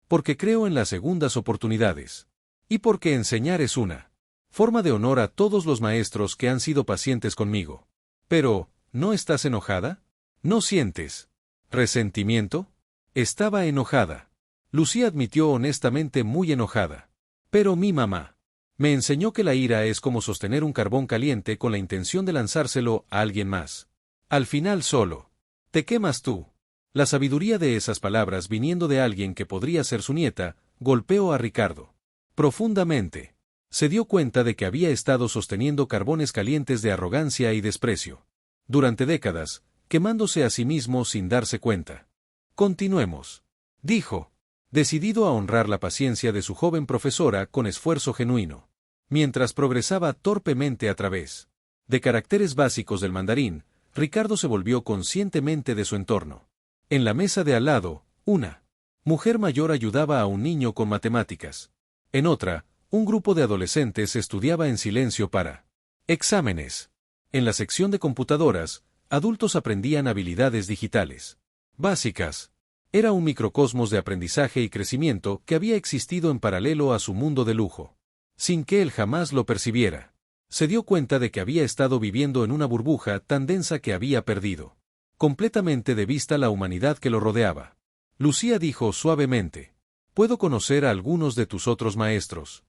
Porque creo en las segundas oportunidades. Y porque enseñar es una forma de honor a todos los maestros que han sido pacientes conmigo. Pero, ¿no estás enojada? ¿No sientes resentimiento? Estaba enojada. Lucía admitió honestamente muy enojada. Pero mi mamá me enseñó que la ira es como sostener un carbón caliente con la intención de lanzárselo a alguien más. Al final solo te quemas tú. La sabiduría de esas palabras viniendo de alguien que podría ser su nieta, golpeó a Ricardo profundamente. Se dio cuenta de que había estado sosteniendo carbones calientes de arrogancia y desprecio durante décadas, quemándose a sí mismo sin darse cuenta. Continuemos, dijo, decidido a honrar la paciencia de su joven profesora con esfuerzo genuino. Mientras progresaba torpemente a través de caracteres básicos del mandarín, Ricardo se volvió conscientemente de su entorno. En la mesa de al lado, una mujer mayor ayudaba a un niño con matemáticas. En otra, un grupo de adolescentes estudiaba en silencio para exámenes. En la sección de computadoras, adultos aprendían habilidades digitales básicas. Era un microcosmos de aprendizaje y crecimiento que había existido en paralelo a su mundo de lujo. Sin que él jamás lo percibiera. Se dio cuenta de que había estado viviendo en una burbuja tan densa que había perdido completamente de vista la humanidad que lo rodeaba. Lucía dijo suavemente, ¿puedo conocer a algunos de tus otros maestros?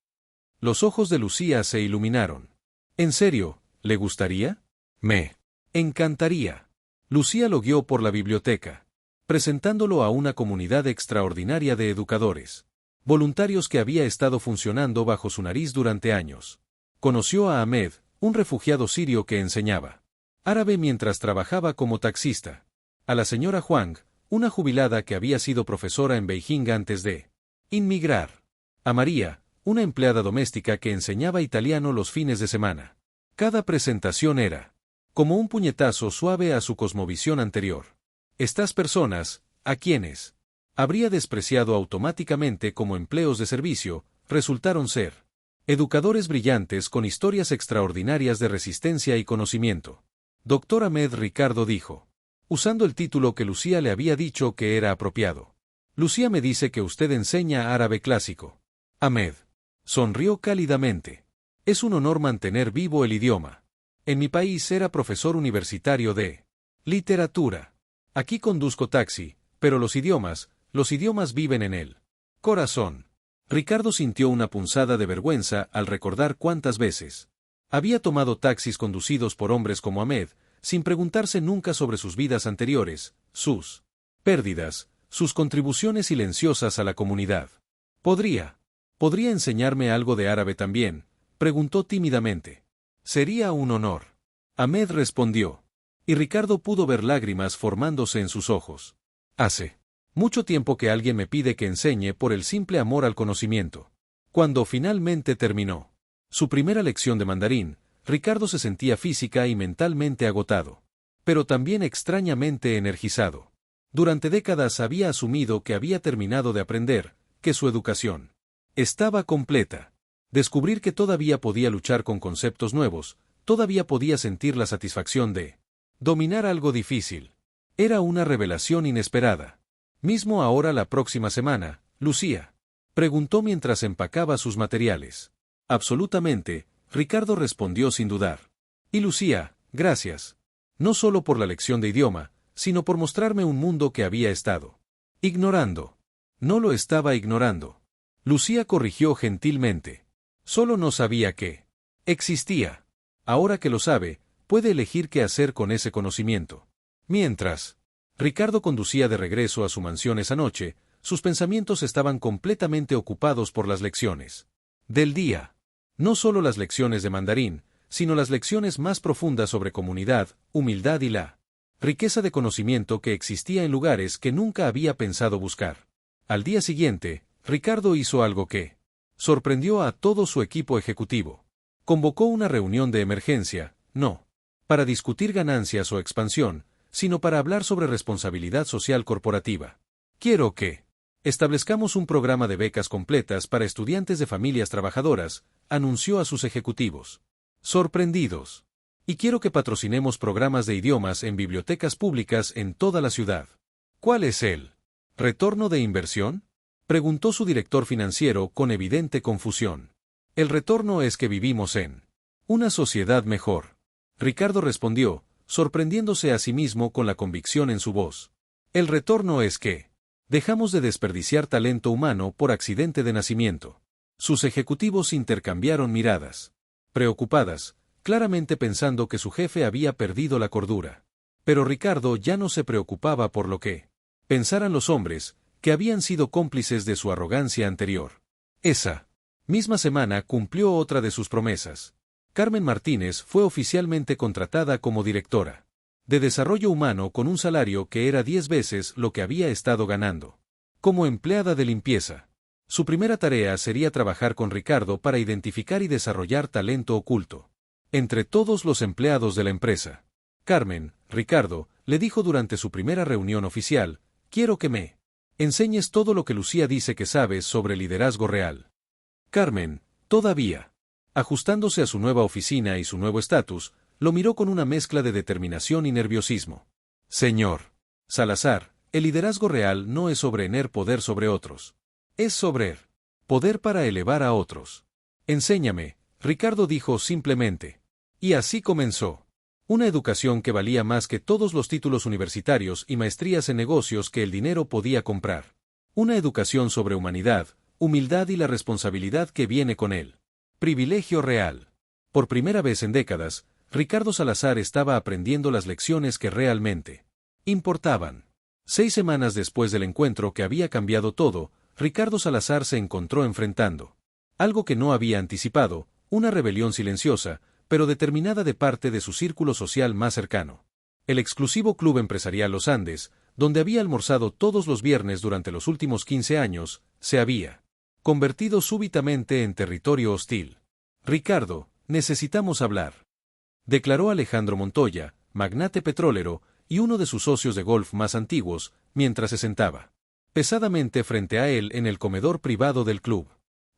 Los ojos de Lucía se iluminaron. ¿En serio, le gustaría? Me encantaría. Lucía lo guió por la biblioteca, presentándolo a una comunidad extraordinaria de educadores, voluntarios que había estado funcionando bajo su nariz durante años. Conoció a Ahmed, un refugiado sirio que enseñaba árabe mientras trabajaba como taxista. A la señora Huang, una jubilada que había sido profesora en Beijing antes de inmigrar. A María, una empleada doméstica que enseñaba italiano los fines de semana. Cada presentación era como un puñetazo suave a su cosmovisión anterior. Estas personas, a quienes habría despreciado automáticamente como empleos de servicio, resultaron ser educadores brillantes con historias extraordinarias de resistencia y conocimiento. Dr. Ahmed, Ricardo dijo, usando el título que Lucía le había dicho que era apropiado. Lucía me dice que usted enseña árabe clásico. Ahmed Sonrió cálidamente. Es un honor mantener vivo el idioma. En mi país era profesor universitario de literatura. Aquí conduzco taxi, pero los idiomas viven en él. Corazón. Ricardo sintió una punzada de vergüenza al recordar cuántas veces había tomado taxis conducidos por hombres como Ahmed, sin preguntarse nunca sobre sus vidas anteriores, sus pérdidas, sus contribuciones silenciosas a la comunidad. ¿Podría enseñarme algo de árabe también?, preguntó tímidamente. Sería un honor. Ahmed respondió. Y Ricardo pudo ver lágrimas formándose en sus ojos. Hace mucho tiempo que alguien me pide que enseñe por el simple amor al conocimiento. Cuando finalmente terminó su primera lección de mandarín, Ricardo se sentía física y mentalmente agotado, pero también extrañamente energizado. Durante décadas había asumido que había terminado de aprender, que su educación estaba completa. Descubrir que todavía podía luchar con conceptos nuevos, todavía podía sentir la satisfacción de dominar algo difícil. Era una revelación inesperada. Mismo ahora la próxima semana, Lucía preguntó mientras empacaba sus materiales. Absolutamente, Ricardo respondió sin dudar. Y Lucía, gracias. No solo por la lección de idioma, sino por mostrarme un mundo que había estado ignorando. No lo estaba ignorando. Lucía corrigió gentilmente. Solo no sabía que existía. Ahora que lo sabe, puede elegir qué hacer con ese conocimiento. Mientras Ricardo conducía de regreso a su mansión esa noche, sus pensamientos estaban completamente ocupados por las lecciones del día. No solo las lecciones de mandarín, sino las lecciones más profundas sobre comunidad, humildad y la riqueza de conocimiento que existía en lugares que nunca había pensado buscar. Al día siguiente, Ricardo hizo algo que sorprendió a todo su equipo ejecutivo. Convocó una reunión de emergencia, no para discutir ganancias o expansión, sino para hablar sobre responsabilidad social corporativa. Quiero que establezcamos un programa de becas completas para estudiantes de familias trabajadoras, anunció a sus ejecutivos. Sorprendidos. Y quiero que patrocinemos programas de idiomas en bibliotecas públicas en toda la ciudad. ¿Cuál es el retorno de inversión?, preguntó su director financiero con evidente confusión. El retorno es que vivimos en una sociedad mejor. Ricardo respondió, sorprendiéndose a sí mismo con la convicción en su voz. El retorno es que dejamos de desperdiciar talento humano por accidente de nacimiento. Sus ejecutivos intercambiaron miradas, preocupadas, claramente pensando que su jefe había perdido la cordura. Pero Ricardo ya no se preocupaba por lo que pensaran los hombres, que habían sido cómplices de su arrogancia anterior. Esa misma semana cumplió otra de sus promesas. Carmen Martínez fue oficialmente contratada como directora de Desarrollo Humano con un salario que era 10 veces lo que había estado ganando como empleada de limpieza. Su primera tarea sería trabajar con Ricardo para identificar y desarrollar talento oculto entre todos los empleados de la empresa. Carmen, Ricardo, le dijo durante su primera reunión oficial, quiero que me enseñes todo lo que Lucía dice que sabes sobre liderazgo real. Carmen, todavía ajustándose a su nueva oficina y su nuevo estatus, lo miró con una mezcla de determinación y nerviosismo. Señor Salazar, el liderazgo real no es sobre tener poder sobre otros. Es sobre poder para elevar a otros. Enséñame, Ricardo dijo simplemente. Y así comenzó. Una educación que valía más que todos los títulos universitarios y maestrías en negocios que el dinero podía comprar. Una educación sobre humanidad, humildad y la responsabilidad que viene con él. Privilegio real. Por primera vez en décadas, Ricardo Salazar estaba aprendiendo las lecciones que realmente importaban. 6 semanas después del encuentro que había cambiado todo, Ricardo Salazar se encontró enfrentando algo que no había anticipado, una rebelión silenciosa, pero determinada de parte de su círculo social más cercano. El exclusivo Club Empresarial Los Andes, donde había almorzado todos los viernes durante los últimos 15 años, se había convertido súbitamente en territorio hostil. Ricardo, necesitamos hablar, declaró Alejandro Montoya, magnate petrolero, y uno de sus socios de golf más antiguos, mientras se sentaba pesadamente frente a él en el comedor privado del club.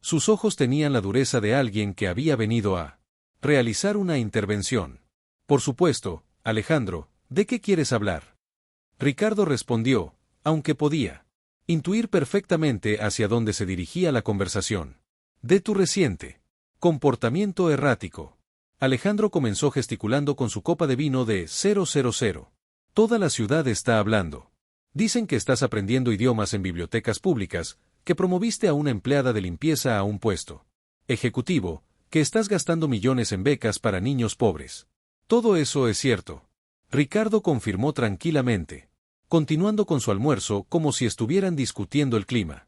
Sus ojos tenían la dureza de alguien que había venido a realizar una intervención. Por supuesto, Alejandro, ¿de qué quieres hablar? Ricardo respondió, aunque podía intuir perfectamente hacia dónde se dirigía la conversación. De tu reciente comportamiento errático. Alejandro comenzó gesticulando con su copa de vino de 000. Toda la ciudad está hablando. Dicen que estás aprendiendo idiomas en bibliotecas públicas, que promoviste a una empleada de limpieza a un puesto ejecutivo, que estás gastando millones en becas para niños pobres. Todo eso es cierto. Ricardo confirmó tranquilamente, continuando con su almuerzo como si estuvieran discutiendo el clima.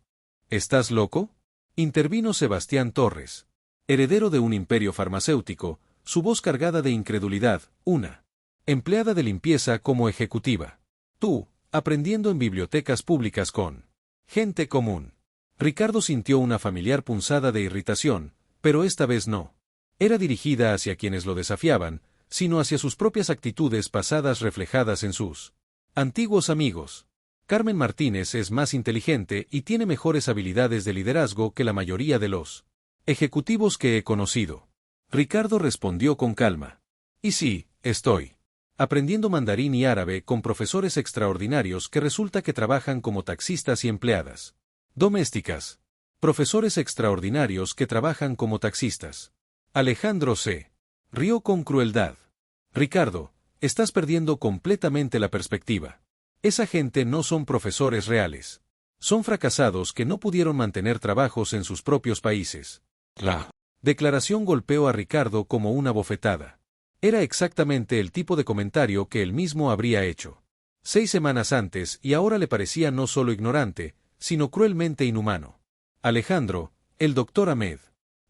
¿Estás loco?, intervino Sebastián Torres, heredero de un imperio farmacéutico, su voz cargada de incredulidad. Una empleada de limpieza como ejecutiva. Tú, aprendiendo en bibliotecas públicas con gente común. Ricardo sintió una familiar punzada de irritación, pero esta vez no era dirigida hacia quienes lo desafiaban, sino hacia sus propias actitudes pasadas reflejadas en sus antiguos amigos. Carmen Martínez es más inteligente y tiene mejores habilidades de liderazgo que la mayoría de los ejecutivos que he conocido. Ricardo respondió con calma. Y sí, estoy aprendiendo mandarín y árabe con profesores extraordinarios que resulta que trabajan como taxistas y empleadas domésticas. Profesores extraordinarios que trabajan como taxistas. Alejandro se rió con crueldad. Ricardo, estás perdiendo completamente la perspectiva. Esa gente no son profesores reales. Son fracasados que no pudieron mantener trabajos en sus propios países. La declaración golpeó a Ricardo como una bofetada. Era exactamente el tipo de comentario que él mismo habría hecho 6 semanas antes y ahora le parecía no solo ignorante, sino cruelmente inhumano. Alejandro, el doctor Ahmed,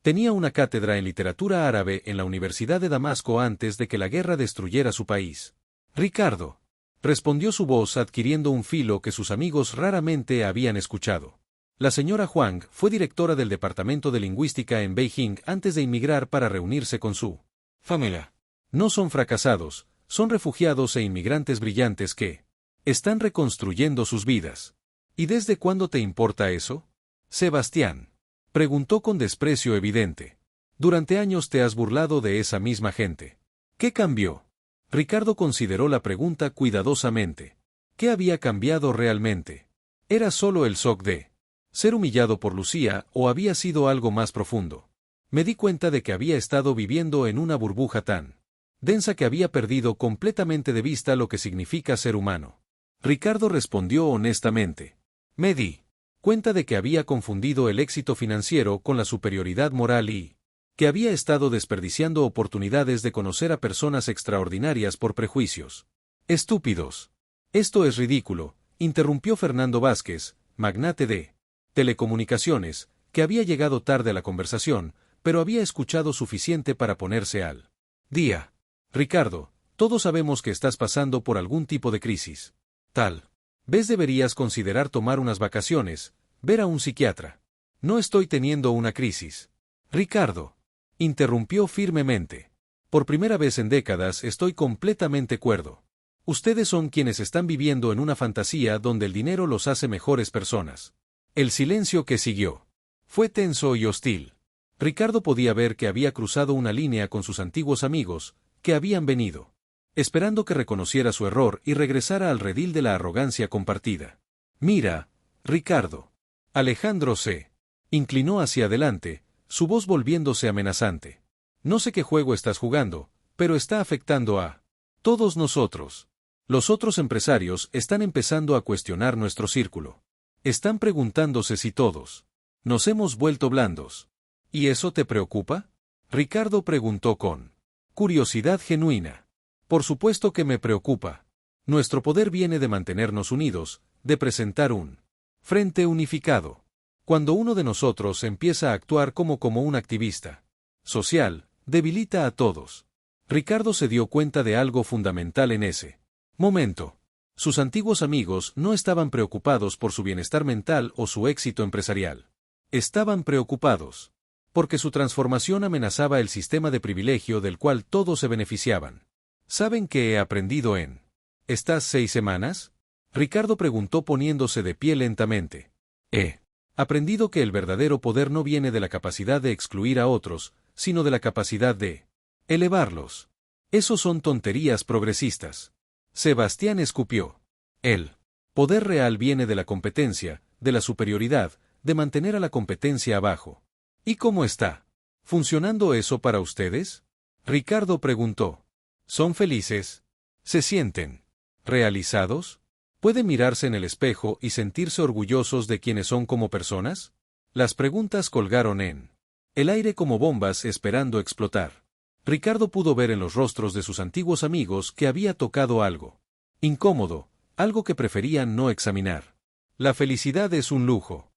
tenía una cátedra en literatura árabe en la Universidad de Damasco antes de que la guerra destruyera su país. Ricardo, respondió su voz adquiriendo un filo que sus amigos raramente habían escuchado. La señora Huang fue directora del Departamento de Lingüística en Beijing antes de inmigrar para reunirse con su familia. No son fracasados, son refugiados e inmigrantes brillantes que están reconstruyendo sus vidas. ¿Y desde cuándo te importa eso? Sebastián preguntó con desprecio evidente. Durante años te has burlado de esa misma gente. ¿Qué cambió? Ricardo consideró la pregunta cuidadosamente. ¿Qué había cambiado realmente? ¿Era solo el shock de ser humillado por Lucía o había sido algo más profundo? Me di cuenta de que había estado viviendo en una burbuja tan densa que había perdido completamente de vista lo que significa ser humano. Ricardo respondió honestamente. Me di cuenta de que había confundido el éxito financiero con la superioridad moral y que había estado desperdiciando oportunidades de conocer a personas extraordinarias por prejuicios estúpidos. Esto es ridículo, interrumpió Fernando Vázquez, magnate de telecomunicaciones, que había llegado tarde a la conversación, pero había escuchado suficiente para ponerse al día. Ricardo, todos sabemos que estás pasando por algún tipo de crisis. Tal vez deberías considerar tomar unas vacaciones, ver a un psiquiatra. No estoy teniendo una crisis. Ricardo, interrumpió firmemente. Por primera vez en décadas estoy completamente cuerdo. Ustedes son quienes están viviendo en una fantasía donde el dinero los hace mejores personas. El silencio que siguió fue tenso y hostil. Ricardo podía ver que había cruzado una línea con sus antiguos amigos, que habían venido esperando que reconociera su error y regresara al redil de la arrogancia compartida. Mira, Ricardo. Alejandro se inclinó hacia adelante, su voz volviéndose amenazante. No sé qué juego estás jugando, pero está afectando a todos nosotros. Los otros empresarios están empezando a cuestionar nuestro círculo. Están preguntándose si todos nos hemos vuelto blandos. ¿Y eso te preocupa? Ricardo preguntó con curiosidad genuina. Por supuesto que me preocupa. Nuestro poder viene de mantenernos unidos, de presentar un frente unificado. Cuando uno de nosotros empieza a actuar como un activista social, debilita a todos. Ricardo se dio cuenta de algo fundamental en ese momento. Sus antiguos amigos no estaban preocupados por su bienestar mental o su éxito empresarial. Estaban preocupados porque su transformación amenazaba el sistema de privilegio del cual todos se beneficiaban. ¿Saben qué he aprendido en estas 6 semanas? Ricardo preguntó poniéndose de pie lentamente. He aprendido que el verdadero poder no viene de la capacidad de excluir a otros, sino de la capacidad de elevarlos. Esos son tonterías progresistas. Sebastián escupió. El poder real viene de la competencia, de la superioridad, de mantener a la competencia abajo. ¿Y cómo está? ¿Funcionando eso para ustedes? Ricardo preguntó. ¿Son felices? ¿Se sienten realizados? ¿Pueden mirarse en el espejo y sentirse orgullosos de quienes son como personas? Las preguntas colgaron en el aire como bombas esperando explotar. Ricardo pudo ver en los rostros de sus antiguos amigos que había tocado algo incómodo, algo que preferían no examinar. La felicidad es un lujo.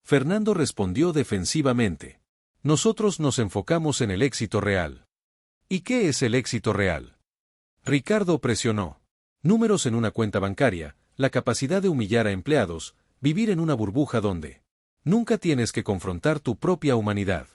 Fernando respondió defensivamente. Nosotros nos enfocamos en el éxito real. ¿Y qué es el éxito real? Ricardo presionó. Números en una cuenta bancaria, la capacidad de humillar a empleados, vivir en una burbuja donde nunca tienes que confrontar tu propia humanidad.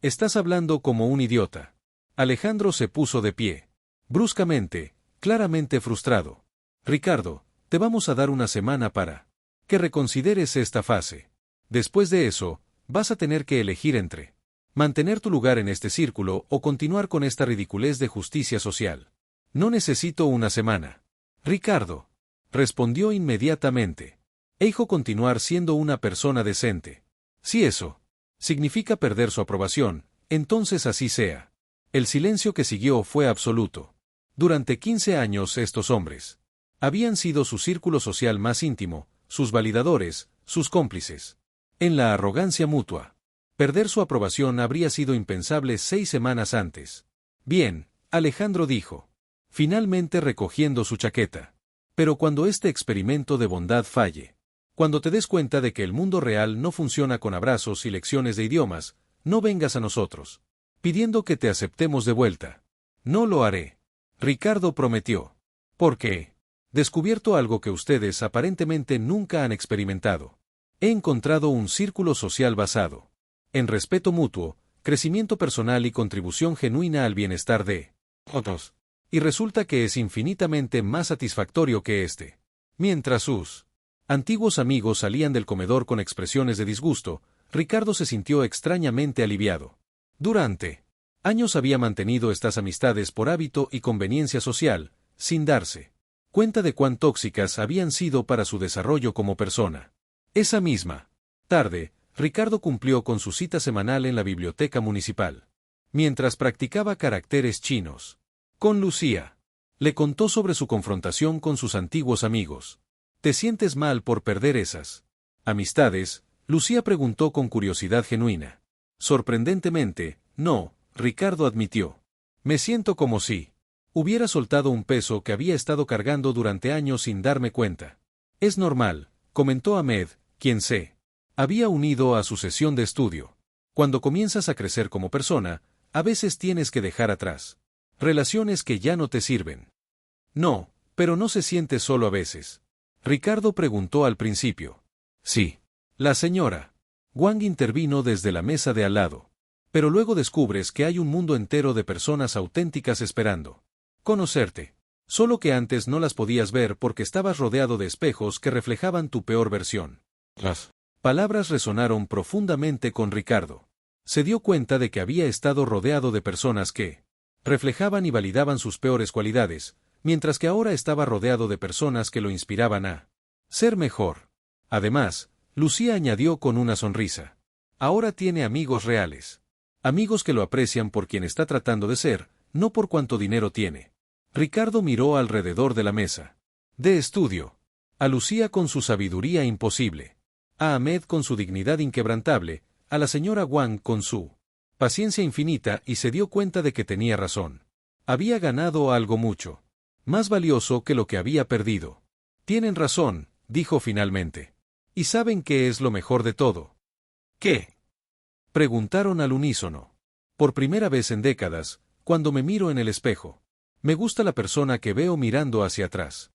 Estás hablando como un idiota. Alejandro se puso de pie. Bruscamente, claramente frustrado. Ricardo, te vamos a dar una semana para que reconsideres esta fase. Después de eso, vas a tener que elegir entre mantener tu lugar en este círculo o continuar con esta ridiculez de justicia social. No necesito una semana. Ricardo respondió inmediatamente. Elijo continuar siendo una persona decente. Si eso significa perder su aprobación, entonces así sea. El silencio que siguió fue absoluto. Durante 15 años estos hombres habían sido su círculo social más íntimo, sus validadores, sus cómplices. En la arrogancia mutua. Perder su aprobación habría sido impensable 6 semanas antes. Bien, Alejandro dijo, finalmente recogiendo su chaqueta. Pero cuando este experimento de bondad falle, cuando te des cuenta de que el mundo real no funciona con abrazos y lecciones de idiomas, no vengas a nosotros, pidiendo que te aceptemos de vuelta. No lo haré. Ricardo prometió. ¿Por qué? Descubierto algo que ustedes aparentemente nunca han experimentado. He encontrado un círculo social basado en respeto mutuo, crecimiento personal y contribución genuina al bienestar de otros. Y resulta que es infinitamente más satisfactorio que este. Mientras sus antiguos amigos salían del comedor con expresiones de disgusto, Ricardo se sintió extrañamente aliviado. Durante años había mantenido estas amistades por hábito y conveniencia social, sin darse cuenta de cuán tóxicas habían sido para su desarrollo como persona. Esa misma tarde, Ricardo cumplió con su cita semanal en la biblioteca municipal. Mientras practicaba caracteres chinos con Lucía, le contó sobre su confrontación con sus antiguos amigos. ¿Te sientes mal por perder esas amistades? Lucía preguntó con curiosidad genuina. Sorprendentemente, no, Ricardo admitió. Me siento como si hubiera soltado un peso que había estado cargando durante años sin darme cuenta. Es normal, comentó Ahmed, quien se había unido a su sesión de estudio. Cuando comienzas a crecer como persona, a veces tienes que dejar atrás relaciones que ya no te sirven. No, pero no se siente solo a veces. Ricardo preguntó al principio. Sí. La señora Wang intervino desde la mesa de al lado. Pero luego descubres que hay un mundo entero de personas auténticas esperando conocerte. Solo que antes no las podías ver porque estabas rodeado de espejos que reflejaban tu peor versión. Las palabras resonaron profundamente con Ricardo. Se dio cuenta de que había estado rodeado de personas que reflejaban y validaban sus peores cualidades, mientras que ahora estaba rodeado de personas que lo inspiraban a ser mejor. Además, Lucía añadió con una sonrisa. Ahora tiene amigos reales. Amigos que lo aprecian por quien está tratando de ser, no por cuánto dinero tiene. Ricardo miró alrededor de la mesa de estudio. A Lucía con su sabiduría imposible. A Ahmed con su dignidad inquebrantable, a la señora Wang con su paciencia infinita y se dio cuenta de que tenía razón. Había ganado algo mucho más valioso que lo que había perdido. Tienen razón, dijo finalmente. ¿Y saben qué es lo mejor de todo? ¿Qué? Preguntaron al unísono. Por primera vez en décadas, cuando me miro en el espejo, me gusta la persona que veo mirando hacia atrás.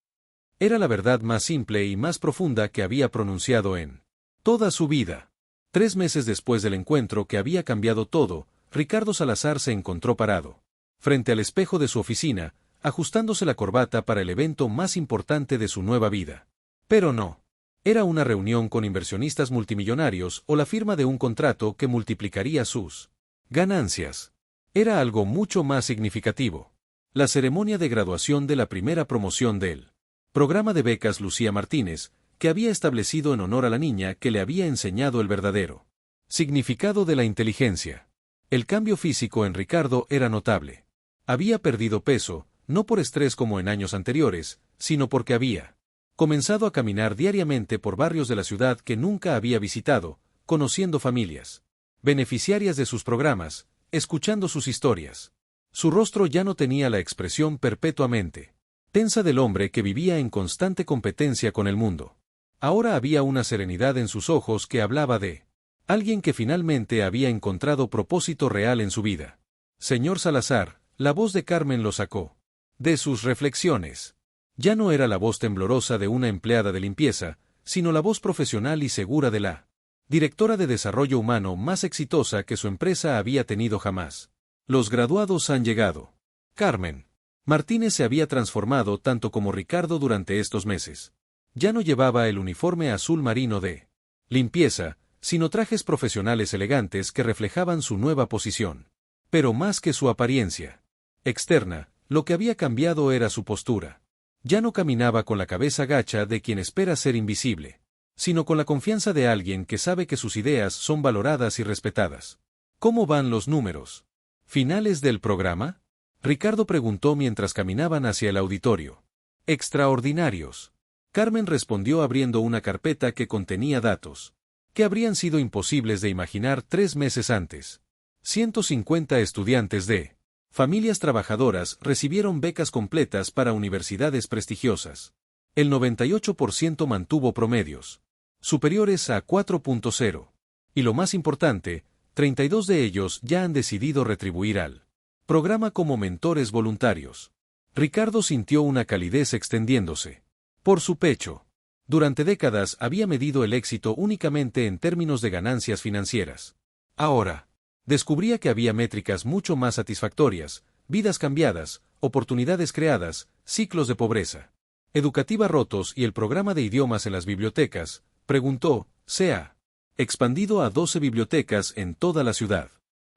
Era la verdad más simple y más profunda que había pronunciado en toda su vida. 3 meses después del encuentro que había cambiado todo, Ricardo Salazar se encontró parado frente al espejo de su oficina, ajustándose la corbata para el evento más importante de su nueva vida. Pero no. Era una reunión con inversionistas multimillonarios o la firma de un contrato que multiplicaría sus ganancias. Era algo mucho más significativo. La ceremonia de graduación de la primera promoción del programa de becas Lucía Martínez, que había establecido en honor a la niña que le había enseñado el verdadero Significado de la inteligencia. El cambio físico en Ricardo era notable. Había perdido peso, no por estrés como en años anteriores, sino porque había comenzado a caminar diariamente por barrios de la ciudad que nunca había visitado, conociendo familias beneficiarias de sus programas, escuchando sus historias. Su rostro ya no tenía la expresión perpetuamente tensa del hombre que vivía en constante competencia con el mundo. Ahora había una serenidad en sus ojos que hablaba de alguien que finalmente había encontrado propósito real en su vida. Señor Salazar, la voz de Carmen lo sacó de sus reflexiones. Ya no era la voz temblorosa de una empleada de limpieza, sino la voz profesional y segura de la directora de desarrollo humano más exitosa que su empresa había tenido jamás. Los graduados han llegado. Carmen Martínez se había transformado tanto como Ricardo durante estos meses. Ya no llevaba el uniforme azul marino de limpieza, sino trajes profesionales elegantes que reflejaban su nueva posición. Pero más que su apariencia externa, lo que había cambiado era su postura. Ya no caminaba con la cabeza gacha de quien espera ser invisible, sino con la confianza de alguien que sabe que sus ideas son valoradas y respetadas. ¿Cómo van los números finales del programa?, Ricardo preguntó mientras caminaban hacia el auditorio. Extraordinarios. Carmen respondió abriendo una carpeta que contenía datos que habrían sido imposibles de imaginar 3 meses antes. 150 estudiantes de familias trabajadoras recibieron becas completas para universidades prestigiosas. El 98% mantuvo promedios superiores a 4.0. Y lo más importante, 32 de ellos ya han decidido retribuir al programa como mentores voluntarios. Ricardo sintió una calidez extendiéndose por su pecho. Durante décadas había medido el éxito únicamente en términos de ganancias financieras. Ahora, descubría que había métricas mucho más satisfactorias: vidas cambiadas, oportunidades creadas, ciclos de pobreza educativa rotos y el programa de idiomas en las bibliotecas, preguntó, se ha expandido a 12 bibliotecas en toda la ciudad.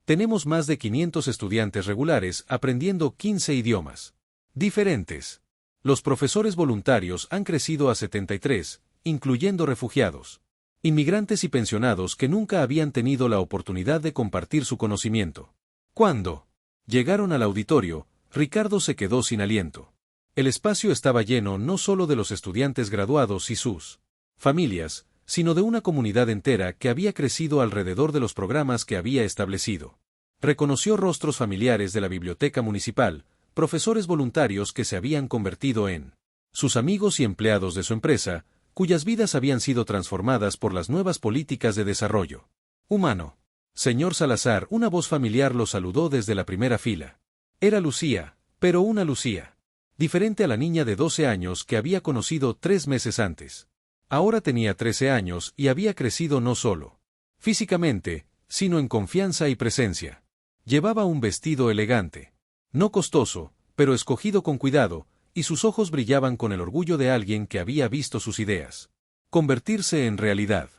Tenemos más de 500 estudiantes regulares aprendiendo 15 idiomas diferentes. Los profesores voluntarios han crecido a 73, incluyendo refugiados, inmigrantes y pensionados que nunca habían tenido la oportunidad de compartir su conocimiento. Cuando llegaron al auditorio, Ricardo se quedó sin aliento. El espacio estaba lleno no solo de los estudiantes graduados y sus familias, sino de una comunidad entera que había crecido alrededor de los programas que había establecido. Reconoció rostros familiares de la biblioteca municipal, profesores voluntarios que se habían convertido en sus amigos y empleados de su empresa, cuyas vidas habían sido transformadas por las nuevas políticas de desarrollo humano. Señor Salazar, una voz familiar lo saludó desde la primera fila. Era Lucía, pero una Lucía diferente a la niña de 12 años que había conocido 3 meses antes. Ahora tenía 13 años y había crecido no solo físicamente, sino en confianza y presencia. Llevaba un vestido elegante, no costoso, pero escogido con cuidado, y sus ojos brillaban con el orgullo de alguien que había visto sus ideas convertirse en realidad.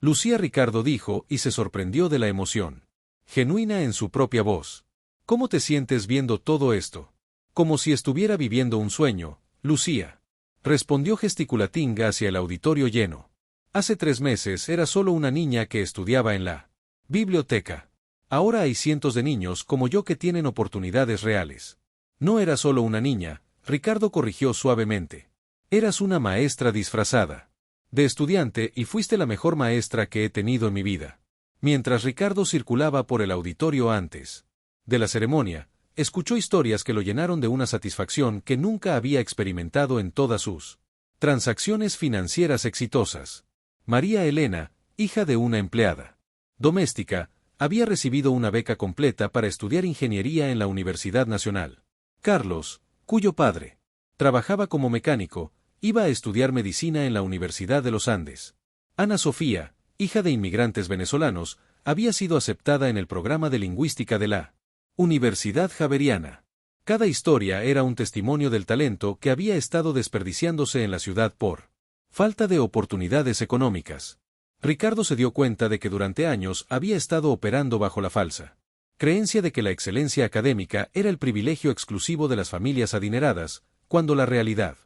Lucía, Ricardo dijo, y se sorprendió de la emoción genuina en su propia voz. ¿Cómo te sientes viendo todo esto? Como si estuviera viviendo un sueño, Lucía, respondió gesticulatinga hacia el auditorio lleno. Hace 3 meses era solo una niña que estudiaba en la biblioteca. Ahora hay cientos de niños como yo que tienen oportunidades reales. No era solo una niña, Ricardo corrigió suavemente. Eras una maestra disfrazada de estudiante y fuiste la mejor maestra que he tenido en mi vida. Mientras Ricardo circulaba por el auditorio antes de la ceremonia, escuchó historias que lo llenaron de una satisfacción que nunca había experimentado en todas sus transacciones financieras exitosas. María Elena, hija de una empleada doméstica, había recibido una beca completa para estudiar ingeniería en la Universidad Nacional. Carlos, cuyo padre trabajaba como mecánico, iba a estudiar medicina en la Universidad de los Andes. Ana Sofía, hija de inmigrantes venezolanos, había sido aceptada en el programa de lingüística de la Universidad Javeriana. Cada historia era un testimonio del talento que había estado desperdiciándose en la ciudad por falta de oportunidades económicas. Ricardo se dio cuenta de que durante años había estado operando bajo la falsa creencia de que la excelencia académica era el privilegio exclusivo de las familias adineradas, cuando la realidad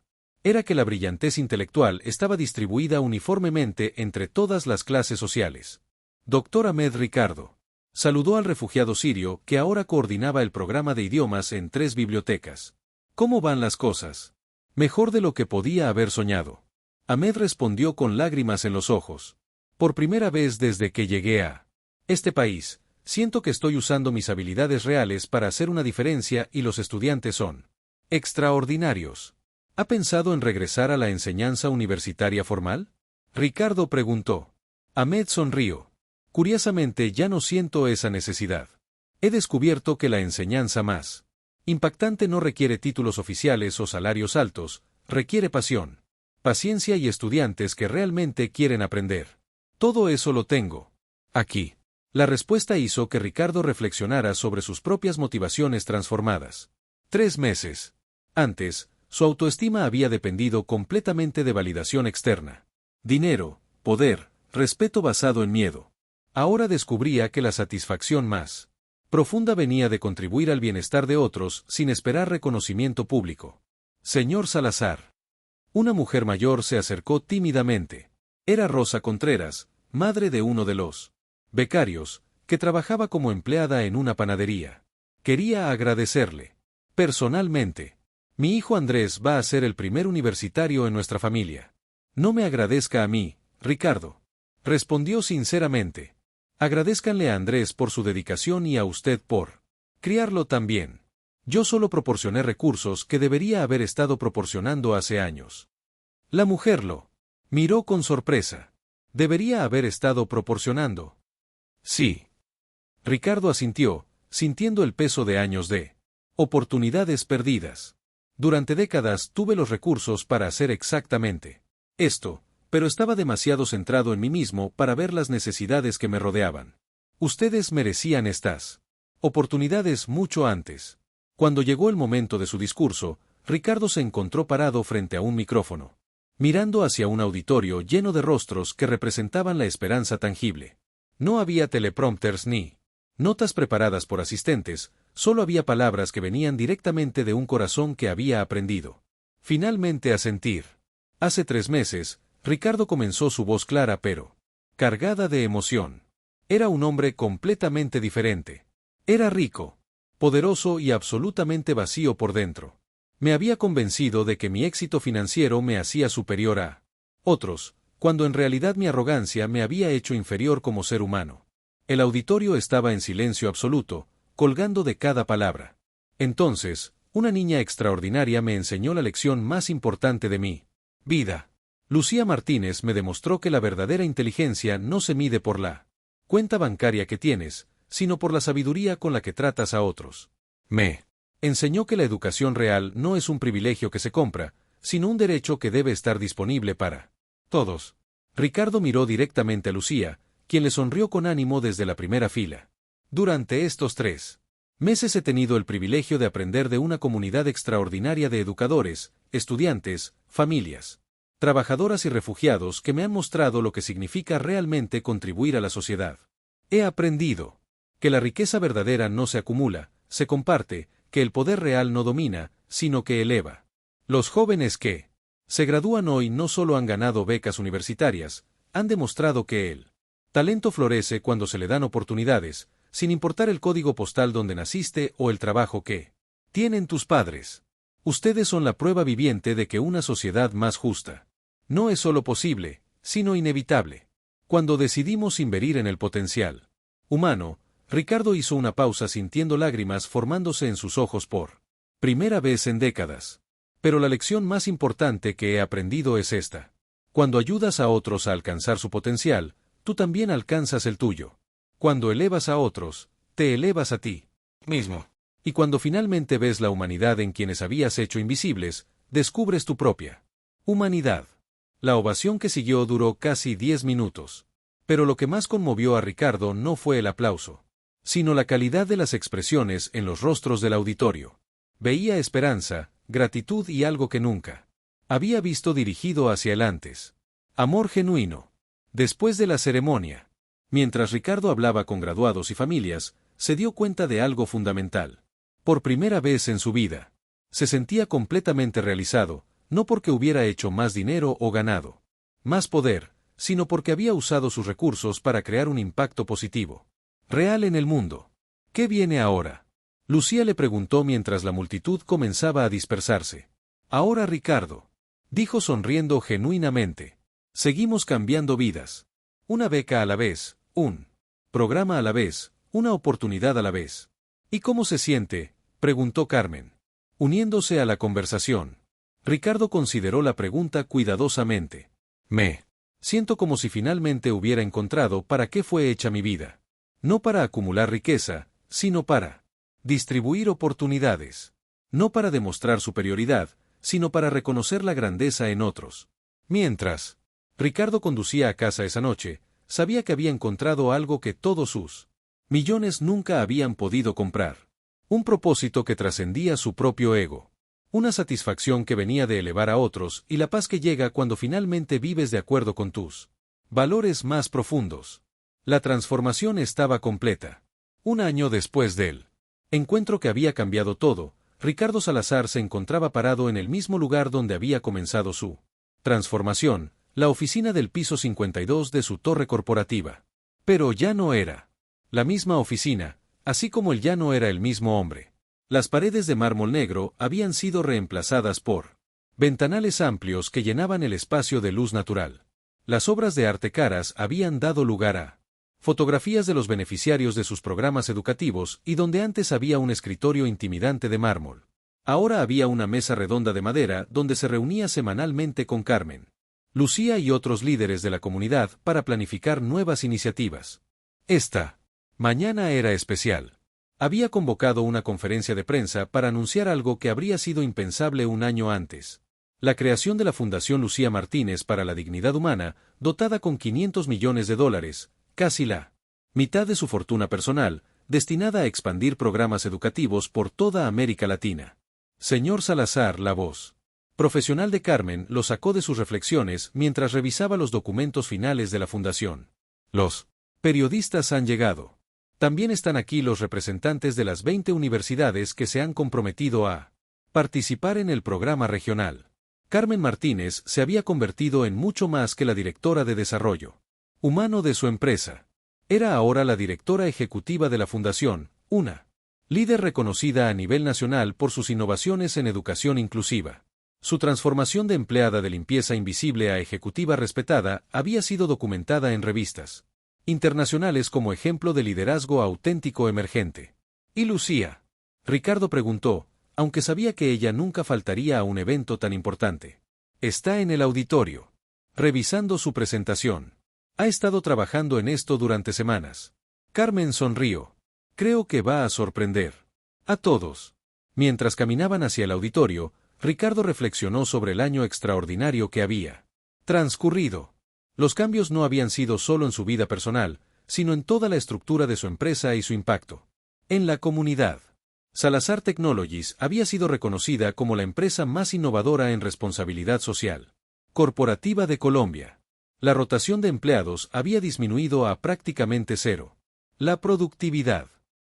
era que la brillantez intelectual estaba distribuida uniformemente entre todas las clases sociales. Doctor Ahmed Ricardo. Saludó al refugiado sirio que ahora coordinaba el programa de idiomas en 3 bibliotecas. ¿Cómo van las cosas? Mejor de lo que podía haber soñado. Ahmed respondió con lágrimas en los ojos. Por primera vez desde que llegué a este país, siento que estoy usando mis habilidades reales para hacer una diferencia y los estudiantes son extraordinarios. ¿Ha pensado en regresar a la enseñanza universitaria formal? Ricardo preguntó. Ahmed sonrió. Curiosamente ya no siento esa necesidad. He descubierto que la enseñanza más impactante no requiere títulos oficiales o salarios altos, requiere pasión, paciencia y estudiantes que realmente quieren aprender. Todo eso lo tengo aquí. La respuesta hizo que Ricardo reflexionara sobre sus propias motivaciones transformadas. 3 meses antes, su autoestima había dependido completamente de validación externa. Dinero, poder, respeto basado en miedo. Ahora descubría que la satisfacción más profunda venía de contribuir al bienestar de otros sin esperar reconocimiento público. Señor Salazar. Una mujer mayor se acercó tímidamente. Era Rosa Contreras, madre de uno de los becarios, que trabajaba como empleada en una panadería. Quería agradecerle personalmente. Mi hijo Andrés va a ser el primer universitario en nuestra familia. No me agradezca a mí, Ricardo. Respondió sinceramente. Agradézcanle a Andrés por su dedicación y a usted por criarlo también. Yo solo proporcioné recursos que debería haber estado proporcionando hace años. La mujer lo miró con sorpresa. Debería haber estado proporcionando. Sí. Ricardo asintió, sintiendo el peso de años de oportunidades perdidas. Durante décadas tuve los recursos para hacer exactamente esto, pero estaba demasiado centrado en mí mismo para ver las necesidades que me rodeaban. Ustedes merecían estas oportunidades mucho antes. Cuando llegó el momento de su discurso, Ricardo se encontró parado frente a un micrófono, mirando hacia un auditorio lleno de rostros que representaban la esperanza tangible. No había teleprompters ni notas preparadas por asistentes, solo había palabras que venían directamente de un corazón que había aprendido finalmente a sentir. Hace 3 meses, Ricardo comenzó su voz clara pero cargada de emoción. Era un hombre completamente diferente. Era rico, poderoso y absolutamente vacío por dentro. Me había convencido de que mi éxito financiero me hacía superior a otros, cuando en realidad mi arrogancia me había hecho inferior como ser humano. El auditorio estaba en silencio absoluto, colgando de cada palabra. Entonces, una niña extraordinaria me enseñó la lección más importante de mi vida. Lucía Martínez me demostró que la verdadera inteligencia no se mide por la cuenta bancaria que tienes, sino por la sabiduría con la que tratas a otros. Me enseñó que la educación real no es un privilegio que se compra, sino un derecho que debe estar disponible para todos. Ricardo miró directamente a Lucía, quien le sonrió con ánimo desde la primera fila. Durante estos 3 meses he tenido el privilegio de aprender de una comunidad extraordinaria de educadores, estudiantes, familias, trabajadoras y refugiados que me han mostrado lo que significa realmente contribuir a la sociedad. He aprendido que la riqueza verdadera no se acumula, se comparte, que el poder real no domina, sino que eleva. Los jóvenes que se gradúan hoy no solo han ganado becas universitarias, han demostrado que el talento florece cuando se le dan oportunidades, sin importar el código postal donde naciste o el trabajo que tienen tus padres. Ustedes son la prueba viviente de que una sociedad más justa no es solo posible, sino inevitable. Cuando decidimos invertir en el potencial humano, Ricardo hizo una pausa sintiendo lágrimas formándose en sus ojos por primera vez en décadas. Pero la lección más importante que he aprendido es esta. Cuando ayudas a otros a alcanzar su potencial, tú también alcanzas el tuyo. Cuando elevas a otros, te elevas a ti mismo. Y cuando finalmente ves la humanidad en quienes habías hecho invisibles, descubres tu propia humanidad. La ovación que siguió duró casi 10 minutos. Pero lo que más conmovió a Ricardo no fue el aplauso, sino la calidad de las expresiones en los rostros del auditorio. Veía esperanza, gratitud y algo que nunca había visto dirigido hacia el antes. Amor genuino. Después de la ceremonia, mientras Ricardo hablaba con graduados y familias, se dio cuenta de algo fundamental. Por primera vez en su vida, se sentía completamente realizado, no porque hubiera hecho más dinero o ganado más poder, sino porque había usado sus recursos para crear un impacto positivo, real en el mundo. ¿Qué viene ahora? Lucía le preguntó mientras la multitud comenzaba a dispersarse. Ahora Ricardo, dijo sonriendo genuinamente. Seguimos cambiando vidas. Una beca a la vez, un programa a la vez, una oportunidad a la vez. ¿Y cómo se siente?, preguntó Carmen, uniéndose a la conversación. Ricardo consideró la pregunta cuidadosamente. Me siento como si finalmente hubiera encontrado para qué fue hecha mi vida. No para acumular riqueza, sino para distribuir oportunidades. No para demostrar superioridad, sino para reconocer la grandeza en otros. Mientras Ricardo conducía a casa esa noche, sabía que había encontrado algo que todos sus millones nunca habían podido comprar. Un propósito que trascendía su propio ego. Una satisfacción que venía de elevar a otros y la paz que llega cuando finalmente vives de acuerdo con tus valores más profundos. La transformación estaba completa. Un año después del encuentro que había cambiado todo, Ricardo Salazar se encontraba parado en el mismo lugar donde había comenzado su transformación, la oficina del piso 52 de su torre corporativa. Pero ya no era la misma oficina, así como él ya no era el mismo hombre. Las paredes de mármol negro habían sido reemplazadas por ventanales amplios que llenaban el espacio de luz natural. Las obras de arte caras habían dado lugar a fotografías de los beneficiarios de sus programas educativos y donde antes había un escritorio intimidante de mármol. Ahora había una mesa redonda de madera donde se reunía semanalmente con Carmen, Lucía y otros líderes de la comunidad para planificar nuevas iniciativas. Esta mañana era especial. Había convocado una conferencia de prensa para anunciar algo que habría sido impensable un año antes. La creación de la Fundación Lucía Martínez para la Dignidad Humana, dotada con $500 millones, casi la mitad de su fortuna personal, destinada a expandir programas educativos por toda América Latina. Señor Salazar, la voz profesional de Carmen, lo sacó de sus reflexiones mientras revisaba los documentos finales de la fundación. Los periodistas han llegado. También están aquí los representantes de las 20 universidades que se han comprometido a participar en el programa regional. Carmen Martínez se había convertido en mucho más que la directora de desarrollo humano de su empresa. Era ahora la directora ejecutiva de la fundación, una líder reconocida a nivel nacional por sus innovaciones en educación inclusiva. Su transformación de empleada de limpieza invisible a ejecutiva respetada había sido documentada en revistas internacionales como ejemplo de liderazgo auténtico emergente. ¿Y Lucía?, Ricardo preguntó, aunque sabía que ella nunca faltaría a un evento tan importante. Está en el auditorio, revisando su presentación. Ha estado trabajando en esto durante semanas. Carmen sonrió. Creo que va a sorprender a todos. Mientras caminaban hacia el auditorio, Ricardo reflexionó sobre el año extraordinario que había transcurrido. Los cambios no habían sido solo en su vida personal, sino en toda la estructura de su empresa y su impacto en la comunidad. Salazar Technologies había sido reconocida como la empresa más innovadora en responsabilidad social corporativa de Colombia. La rotación de empleados había disminuido a prácticamente cero. La productividad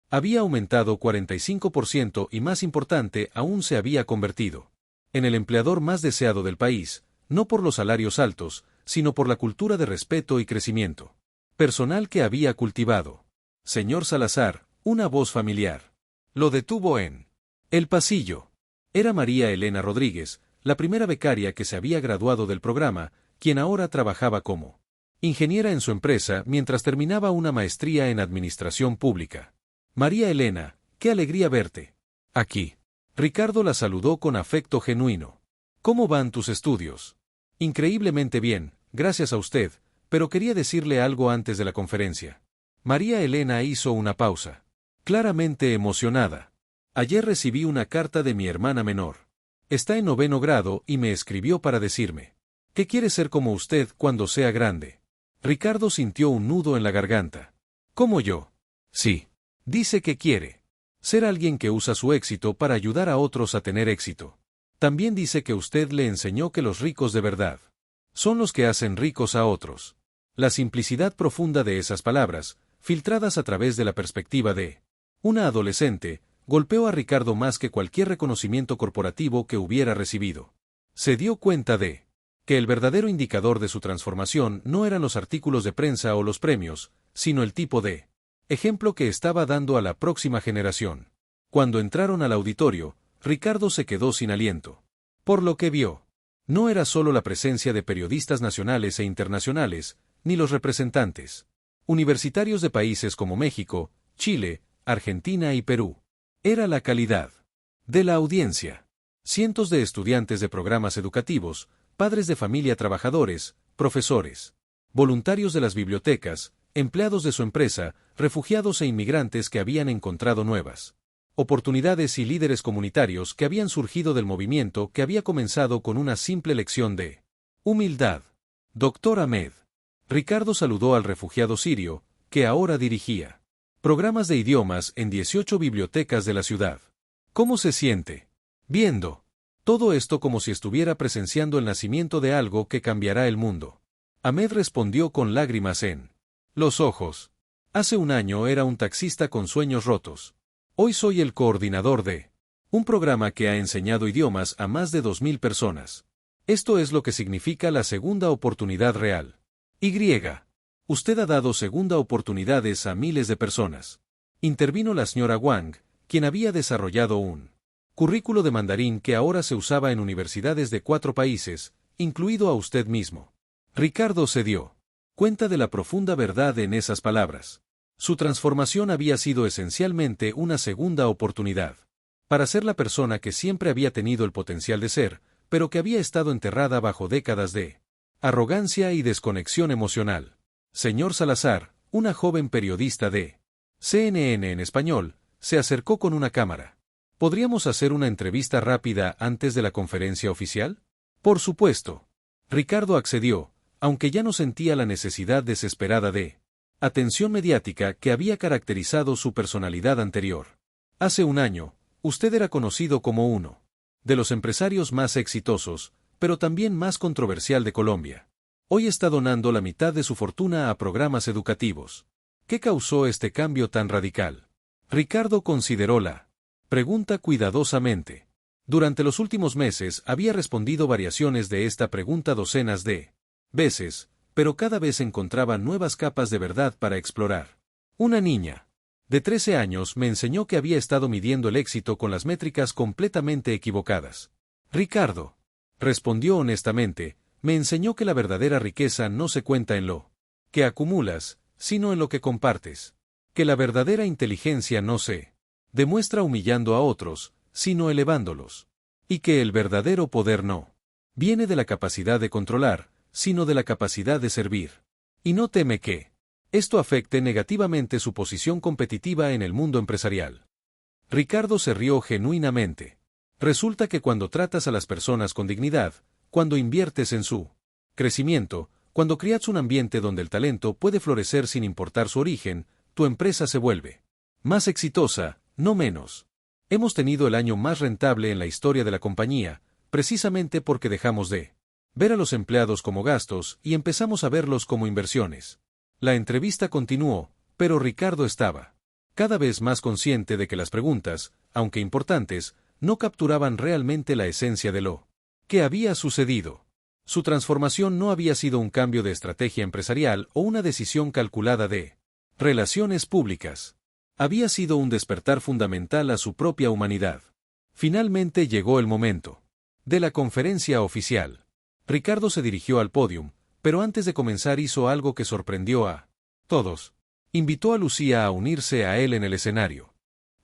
había aumentado 45% y, más importante aún, se había convertido en el empleador más deseado del país, no por los salarios altos, sino por la cultura de respeto y crecimiento personal que había cultivado. Señor Salazar, una voz familiar lo detuvo en el pasillo. Era María Elena Rodríguez, la primera becaria que se había graduado del programa, quien ahora trabajaba como ingeniera en su empresa mientras terminaba una maestría en administración pública. María Elena, qué alegría verte aquí. Ricardo la saludó con afecto genuino. ¿Cómo van tus estudios? Increíblemente bien, gracias a usted, pero quería decirle algo antes de la conferencia. María Elena hizo una pausa, claramente emocionada. Ayer recibí una carta de mi hermana menor. Está en 9º grado y me escribió para decirme que quiere ser como usted cuando sea grande. Ricardo sintió un nudo en la garganta. ¿Como yo? Sí. Dice que quiere ser alguien que usa su éxito para ayudar a otros a tener éxito. También dice que usted le enseñó que los ricos de verdad son los que hacen ricos a otros. La simplicidad profunda de esas palabras, filtradas a través de la perspectiva de una adolescente, golpeó a Ricardo más que cualquier reconocimiento corporativo que hubiera recibido. Se dio cuenta de Que el verdadero indicador de su transformación no eran los artículos de prensa o los premios, sino el tipo de ejemplo que estaba dando a la próxima generación. Cuando entraron al auditorio, Ricardo se quedó sin aliento. Por lo que vio, no era solo la presencia de periodistas nacionales e internacionales, ni los representantes universitarios de países como México, Chile, Argentina y Perú. Era la calidad de la audiencia. Cientos de estudiantes de programas educativos, padres de familia trabajadores, profesores, voluntarios de las bibliotecas, empleados de su empresa, refugiados e inmigrantes que habían encontrado nuevas oportunidades y líderes comunitarios que habían surgido del movimiento que había comenzado con una simple lección de humildad. Doctor Ahmed. Ricardo saludó al refugiado sirio, que ahora dirigía programas de idiomas en 18 bibliotecas de la ciudad. ¿Cómo se siente? Viendo todo esto como si estuviera presenciando el nacimiento de algo que cambiará el mundo. Ahmed respondió con lágrimas en los ojos. Hace un año era un taxista con sueños rotos. Hoy soy el coordinador de un programa que ha enseñado idiomas a más de 2000 personas. Esto es lo que significa la segunda oportunidad real. Usted ha dado segunda oportunidades a miles de personas. Intervino la señora Wang, quien había desarrollado un currículo de mandarín que ahora se usaba en universidades de 4 países, incluido a usted mismo. Ricardo se dio cuenta de la profunda verdad en esas palabras. Su transformación había sido esencialmente una segunda oportunidad para ser la persona que siempre había tenido el potencial de ser, pero que había estado enterrada bajo décadas de arrogancia y desconexión emocional. Señor Salazar, una joven periodista de CNN en español, se acercó con una cámara. ¿Podríamos hacer una entrevista rápida antes de la conferencia oficial? Por supuesto. Ricardo accedió, aunque ya no sentía la necesidad desesperada de atención mediática que había caracterizado su personalidad anterior. Hace un año, usted era conocido como uno de los empresarios más exitosos, pero también más controversial de Colombia. Hoy está donando la mitad de su fortuna a programas educativos. ¿Qué causó este cambio tan radical? Ricardo consideró la pregunta cuidadosamente. Durante los últimos meses había respondido variaciones de esta pregunta docenas de veces, pero cada vez encontraba nuevas capas de verdad para explorar. Una niña de 13 años me enseñó que había estado midiendo el éxito con las métricas completamente equivocadas. Ricardo respondió honestamente, me enseñó que la verdadera riqueza no se cuenta en lo que acumulas, sino en lo que compartes. Que la verdadera inteligencia no se demuestra humillando a otros, sino elevándolos. Y que el verdadero poder no viene de la capacidad de controlar, sino de la capacidad de servir. Y no teme que esto afecte negativamente su posición competitiva en el mundo empresarial. Ricardo se rió genuinamente. Resulta que cuando tratas a las personas con dignidad, cuando inviertes en su crecimiento, cuando creas un ambiente donde el talento puede florecer sin importar su origen, tu empresa se vuelve más exitosa, no menos. Hemos tenido el año más rentable en la historia de la compañía, precisamente porque dejamos de ver a los empleados como gastos y empezamos a verlos como inversiones. La entrevista continuó, pero Ricardo estaba cada vez más consciente de que las preguntas, aunque importantes, no capturaban realmente la esencia de lo que había sucedido. Su transformación no había sido un cambio de estrategia empresarial o una decisión calculada de relaciones públicas. Había sido un despertar fundamental a su propia humanidad. Finalmente llegó el momento de la conferencia oficial. Ricardo se dirigió al podium, pero antes de comenzar hizo algo que sorprendió a todos. Invitó a Lucía a unirse a él en el escenario.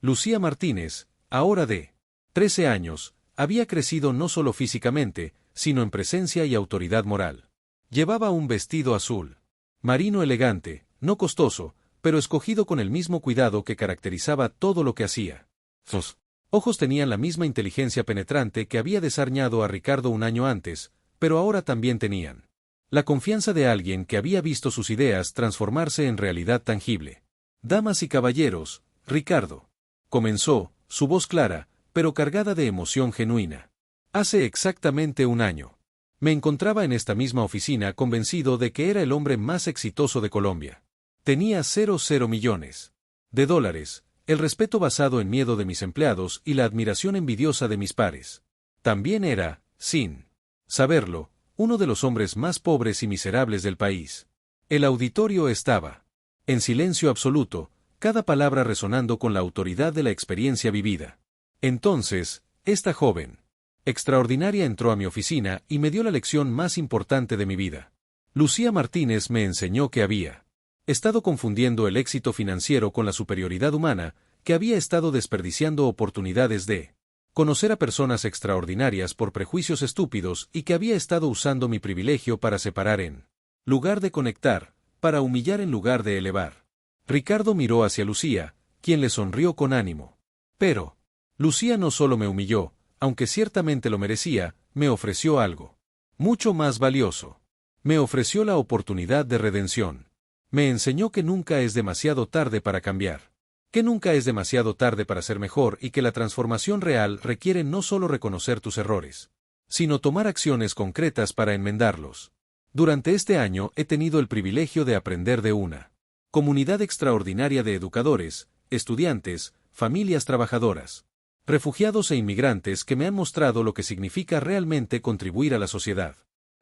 Lucía Martínez, ahora de 13 años, había crecido no solo físicamente, sino en presencia y autoridad moral. Llevaba un vestido azul marino elegante, no costoso, pero escogido con el mismo cuidado que caracterizaba todo lo que hacía. Sus ojos tenían la misma inteligencia penetrante que había desarñado a Ricardo un año antes, pero ahora también tenían la confianza de alguien que había visto sus ideas transformarse en realidad tangible. Damas y caballeros, Ricardo comenzó, su voz clara, pero cargada de emoción genuina. Hace exactamente un año. Me encontraba en esta misma oficina convencido de que era el hombre más exitoso de Colombia. Tenía $00 millones de dólares, el respeto basado en miedo de mis empleados y la admiración envidiosa de mis pares. También era, sin saberlo, uno de los hombres más pobres y miserables del país. El auditorio estaba en silencio absoluto, cada palabra resonando con la autoridad de la experiencia vivida. Entonces, esta joven extraordinaria entró a mi oficina y me dio la lección más importante de mi vida. Lucía Martínez me enseñó que había estado confundiendo el éxito financiero con la superioridad humana, que había estado desperdiciando oportunidades de conocer a personas extraordinarias por prejuicios estúpidos y que había estado usando mi privilegio para separar en lugar de conectar, para humillar en lugar de elevar. Ricardo miró hacia Lucía, quien le sonrió con ánimo. Pero Lucía no solo me humilló, aunque ciertamente lo merecía, me ofreció algo mucho más valioso. Me ofreció la oportunidad de redención. Me enseñó que nunca es demasiado tarde para cambiar. Que nunca es demasiado tarde para ser mejor y que la transformación real requiere no solo reconocer tus errores, sino tomar acciones concretas para enmendarlos. Durante este año he tenido el privilegio de aprender de una comunidad extraordinaria de educadores, estudiantes, familias trabajadoras, refugiados e inmigrantes que me han mostrado lo que significa realmente contribuir a la sociedad.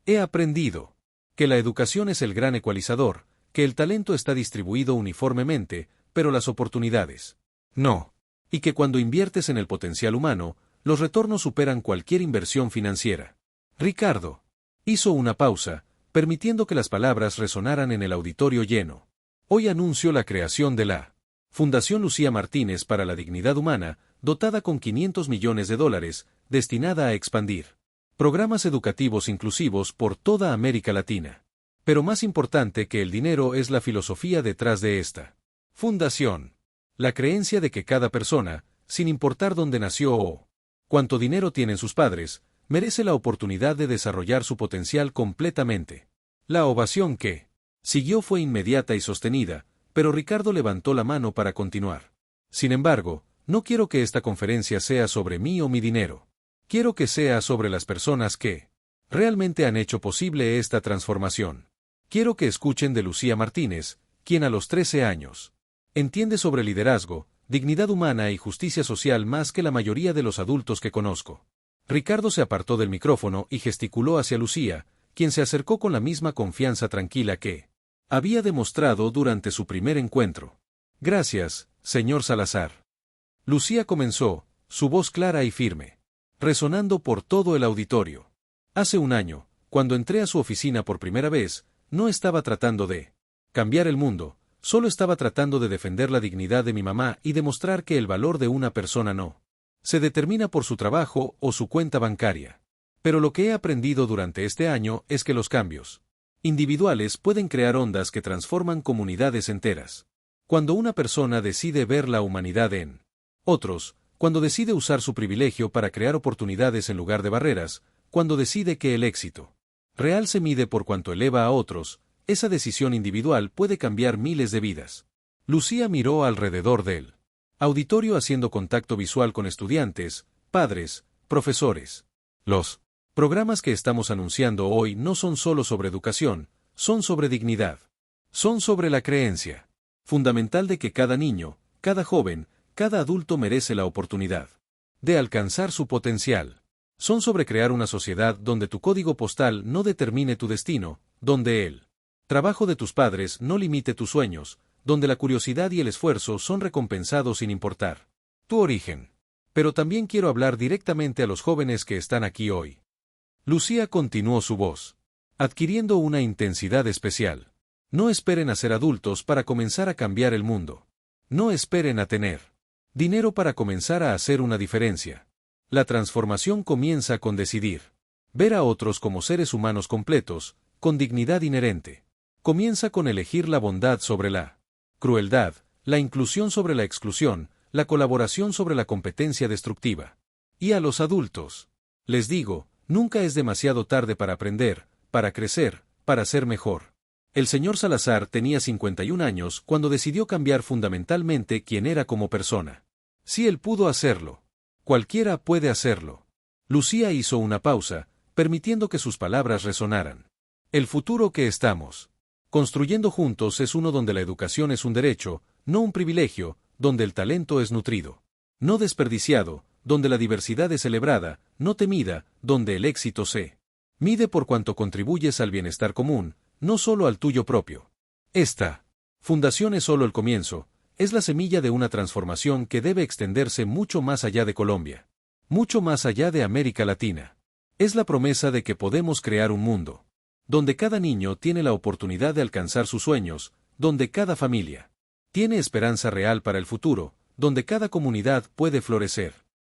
He aprendido que la educación es el gran ecualizador, que el talento está distribuido uniformemente, pero las oportunidades no. Y que cuando inviertes en el potencial humano, los retornos superan cualquier inversión financiera. Ricardo hizo una pausa, permitiendo que las palabras resonaran en el auditorio lleno. Hoy anuncio la creación de la Fundación Lucía Martínez para la Dignidad Humana, dotada con $500 millones, destinada a expandir programas educativos inclusivos por toda América Latina. Pero más importante que el dinero es la filosofía detrás de esta fundación. La creencia de que cada persona, sin importar dónde nació o cuánto dinero tienen sus padres, merece la oportunidad de desarrollar su potencial completamente. La ovación que siguió fue inmediata y sostenida, pero Ricardo levantó la mano para continuar. Sin embargo, no quiero que esta conferencia sea sobre mí o mi dinero. Quiero que sea sobre las personas que realmente han hecho posible esta transformación. Quiero que escuchen de Lucía Martínez, quien a los 13 años entiende sobre liderazgo, dignidad humana y justicia social más que la mayoría de los adultos que conozco. Ricardo se apartó del micrófono y gesticuló hacia Lucía, quien se acercó con la misma confianza tranquila que había demostrado durante su primer encuentro. Gracias, señor Salazar. Lucía comenzó, su voz clara y firme, resonando por todo el auditorio. Hace un año, cuando entré a su oficina por primera vez, no estaba tratando de cambiar el mundo, solo estaba tratando de defender la dignidad de mi mamá y demostrar que el valor de una persona no se determina por su trabajo o su cuenta bancaria. Pero lo que he aprendido durante este año es que los cambios individuales pueden crear ondas que transforman comunidades enteras. Cuando una persona decide ver la humanidad en otros, cuando decide usar su privilegio para crear oportunidades en lugar de barreras, cuando decide que el éxito real se mide por cuanto eleva a otros, esa decisión individual puede cambiar miles de vidas. Lucía miró alrededor del auditorio haciendo contacto visual con estudiantes, padres, profesores. Los programas que estamos anunciando hoy no son solo sobre educación, son sobre dignidad. Son sobre la creencia fundamental de que cada niño, cada joven, cada adulto merece la oportunidad de alcanzar su potencial. Son sobre crear una sociedad donde tu código postal no determine tu destino, donde el trabajo de tus padres no limite tus sueños, donde la curiosidad y el esfuerzo son recompensados sin importar tu origen. Pero también quiero hablar directamente a los jóvenes que están aquí hoy. Lucía continuó su voz, adquiriendo una intensidad especial. No esperen a ser adultos para comenzar a cambiar el mundo. No esperen a tener dinero para comenzar a hacer una diferencia. La transformación comienza con decidir ver a otros como seres humanos completos, con dignidad inherente. Comienza con elegir la bondad sobre la crueldad, la inclusión sobre la exclusión, la colaboración sobre la competencia destructiva. Y a los adultos les digo, nunca es demasiado tarde para aprender, para crecer, para ser mejor. El señor Salazar tenía 51 años cuando decidió cambiar fundamentalmente quién era como persona. Si él pudo hacerlo, cualquiera puede hacerlo. Lucía hizo una pausa, permitiendo que sus palabras resonaran. El futuro que estamos construyendo juntos es uno donde la educación es un derecho, no un privilegio, donde el talento es nutrido, no desperdiciado, donde la diversidad es celebrada, no temida, donde el éxito se Mide por cuanto contribuyes al bienestar común, no solo al tuyo propio. Esta fundación es solo el comienzo, es la semilla de una transformación que debe extenderse mucho más allá de Colombia, mucho más allá de América Latina. Es la promesa de que podemos crear un mundo donde cada niño tiene la oportunidad de alcanzar sus sueños, donde cada familia tiene esperanza real para el futuro, donde cada comunidad puede florecer.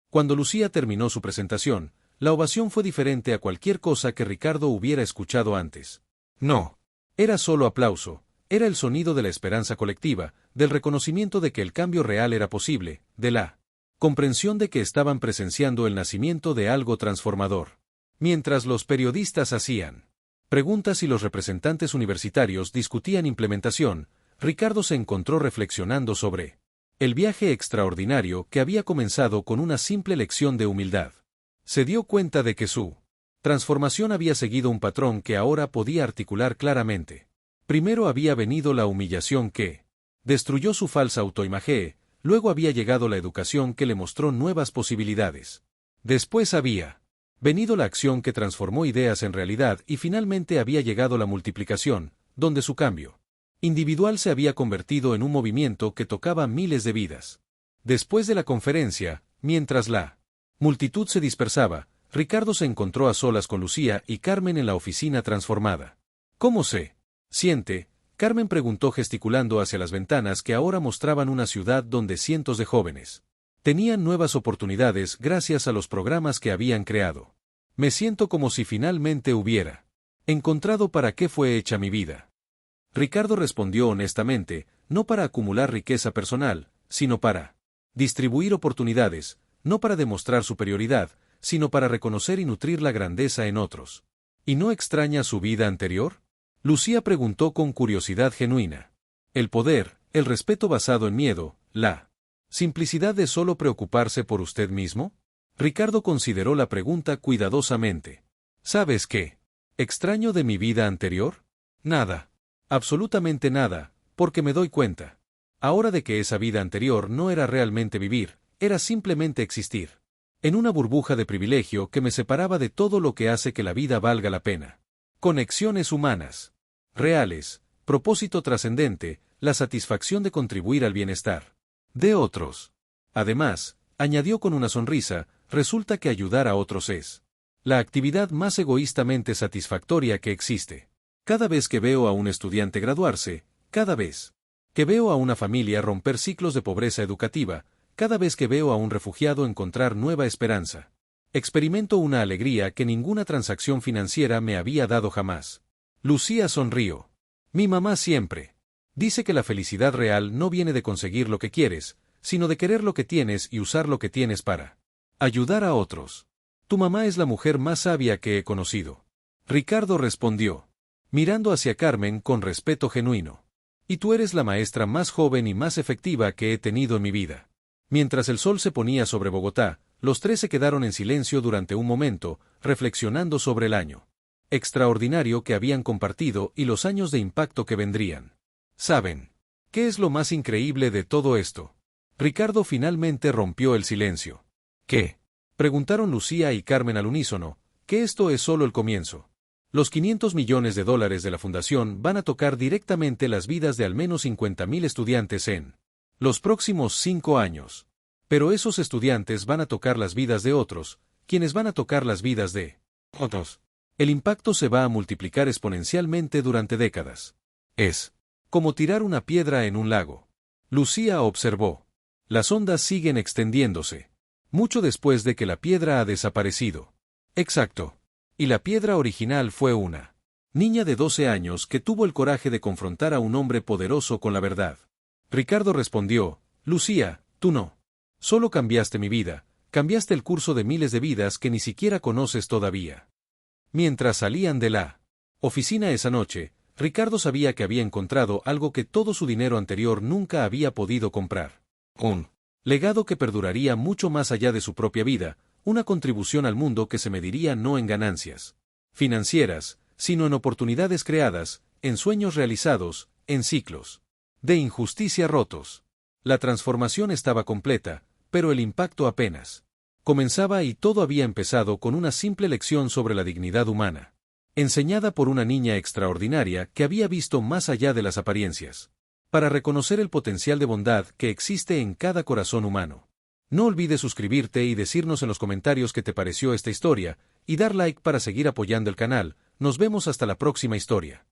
Cuando Lucía terminó su presentación, la ovación fue diferente a cualquier cosa que Ricardo hubiera escuchado antes. No era solo aplauso, era el sonido de la esperanza colectiva, del reconocimiento de que el cambio real era posible, de la comprensión de que estaban presenciando el nacimiento de algo transformador. Mientras los periodistas hacían preguntas y los representantes universitarios discutían implementación, Ricardo se encontró reflexionando sobre el viaje extraordinario que había comenzado con una simple lección de humildad. Se dio cuenta de que su transformación había seguido un patrón que ahora podía articular claramente. Primero había venido la humillación que destruyó su falsa autoimagen, luego había llegado la educación que le mostró nuevas posibilidades. Después había venido la acción que transformó ideas en realidad y finalmente había llegado la multiplicación, donde su cambio individual se había convertido en un movimiento que tocaba miles de vidas. Después de la conferencia, mientras la multitud se dispersaba, Ricardo se encontró a solas con Lucía y Carmen en la oficina transformada. ¿Cómo se siente? Carmen preguntó gesticulando hacia las ventanas que ahora mostraban una ciudad donde cientos de jóvenes tenían nuevas oportunidades gracias a los programas que habían creado. Me siento como si finalmente hubiera encontrado para qué fue hecha mi vida. Ricardo respondió honestamente, no para acumular riqueza personal, sino para distribuir oportunidades, no para demostrar superioridad, sino para reconocer y nutrir la grandeza en otros. ¿Y no extraña su vida anterior? Lucía preguntó con curiosidad genuina. El poder, el respeto basado en miedo, la simplicidad de solo preocuparse por usted mismo. Ricardo consideró la pregunta cuidadosamente. ¿Sabes qué extraño de mi vida anterior? Nada. Absolutamente nada, porque me doy cuenta ahora de que esa vida anterior no era realmente vivir, era simplemente existir en una burbuja de privilegio que me separaba de todo lo que hace que la vida valga la pena. Conexiones humanas reales, propósito trascendente, la satisfacción de contribuir al bienestar de otros. Además, añadió con una sonrisa, resulta que ayudar a otros es la actividad más egoístamente satisfactoria que existe. Cada vez que veo a un estudiante graduarse, cada vez que veo a una familia romper ciclos de pobreza educativa, cada vez que veo a un refugiado encontrar nueva esperanza, experimento una alegría que ninguna transacción financiera me había dado jamás. Lucía sonrió. Mi mamá siempre dice que la felicidad real no viene de conseguir lo que quieres, sino de querer lo que tienes y usar lo que tienes para ayudar a otros. Tu mamá es la mujer más sabia que he conocido. Ricardo respondió, mirando hacia Carmen con respeto genuino. Y tú eres la maestra más joven y más efectiva que he tenido en mi vida. Mientras el sol se ponía sobre Bogotá, los tres se quedaron en silencio durante un momento, reflexionando sobre el año extraordinario que habían compartido y los años de impacto que vendrían. ¿Saben qué es lo más increíble de todo esto? Ricardo finalmente rompió el silencio. ¿Qué? Preguntaron Lucía y Carmen al unísono, que esto es solo el comienzo. Los $500 millones de la fundación van a tocar directamente las vidas de al menos 50.000 estudiantes en los próximos 5 años. Pero esos estudiantes van a tocar las vidas de otros, quienes van a tocar las vidas de otros. El impacto se va a multiplicar exponencialmente durante décadas. Es como tirar una piedra en un lago. Lucía observó. Las ondas siguen extendiéndose. Mucho después de que la piedra ha desaparecido. Exacto. Y la piedra original fue una niña de 12 años que tuvo el coraje de confrontar a un hombre poderoso con la verdad. Ricardo respondió, Lucía, tú no solo cambiaste mi vida, cambiaste el curso de miles de vidas que ni siquiera conoces todavía. Mientras salían de la oficina esa noche, Ricardo sabía que había encontrado algo que todo su dinero anterior nunca había podido comprar. Un legado que perduraría mucho más allá de su propia vida, una contribución al mundo que se mediría no en ganancias financieras, sino en oportunidades creadas, en sueños realizados, en ciclos de injusticia rotos. La transformación estaba completa, pero el impacto apenas comenzaba y todo había empezado con una simple lección sobre la dignidad humana. Enseñada por una niña extraordinaria que había visto más allá de las apariencias. Para reconocer el potencial de bondad que existe en cada corazón humano. No olvides suscribirte y decirnos en los comentarios qué te pareció esta historia, y dar like para seguir apoyando el canal. Nos vemos hasta la próxima historia.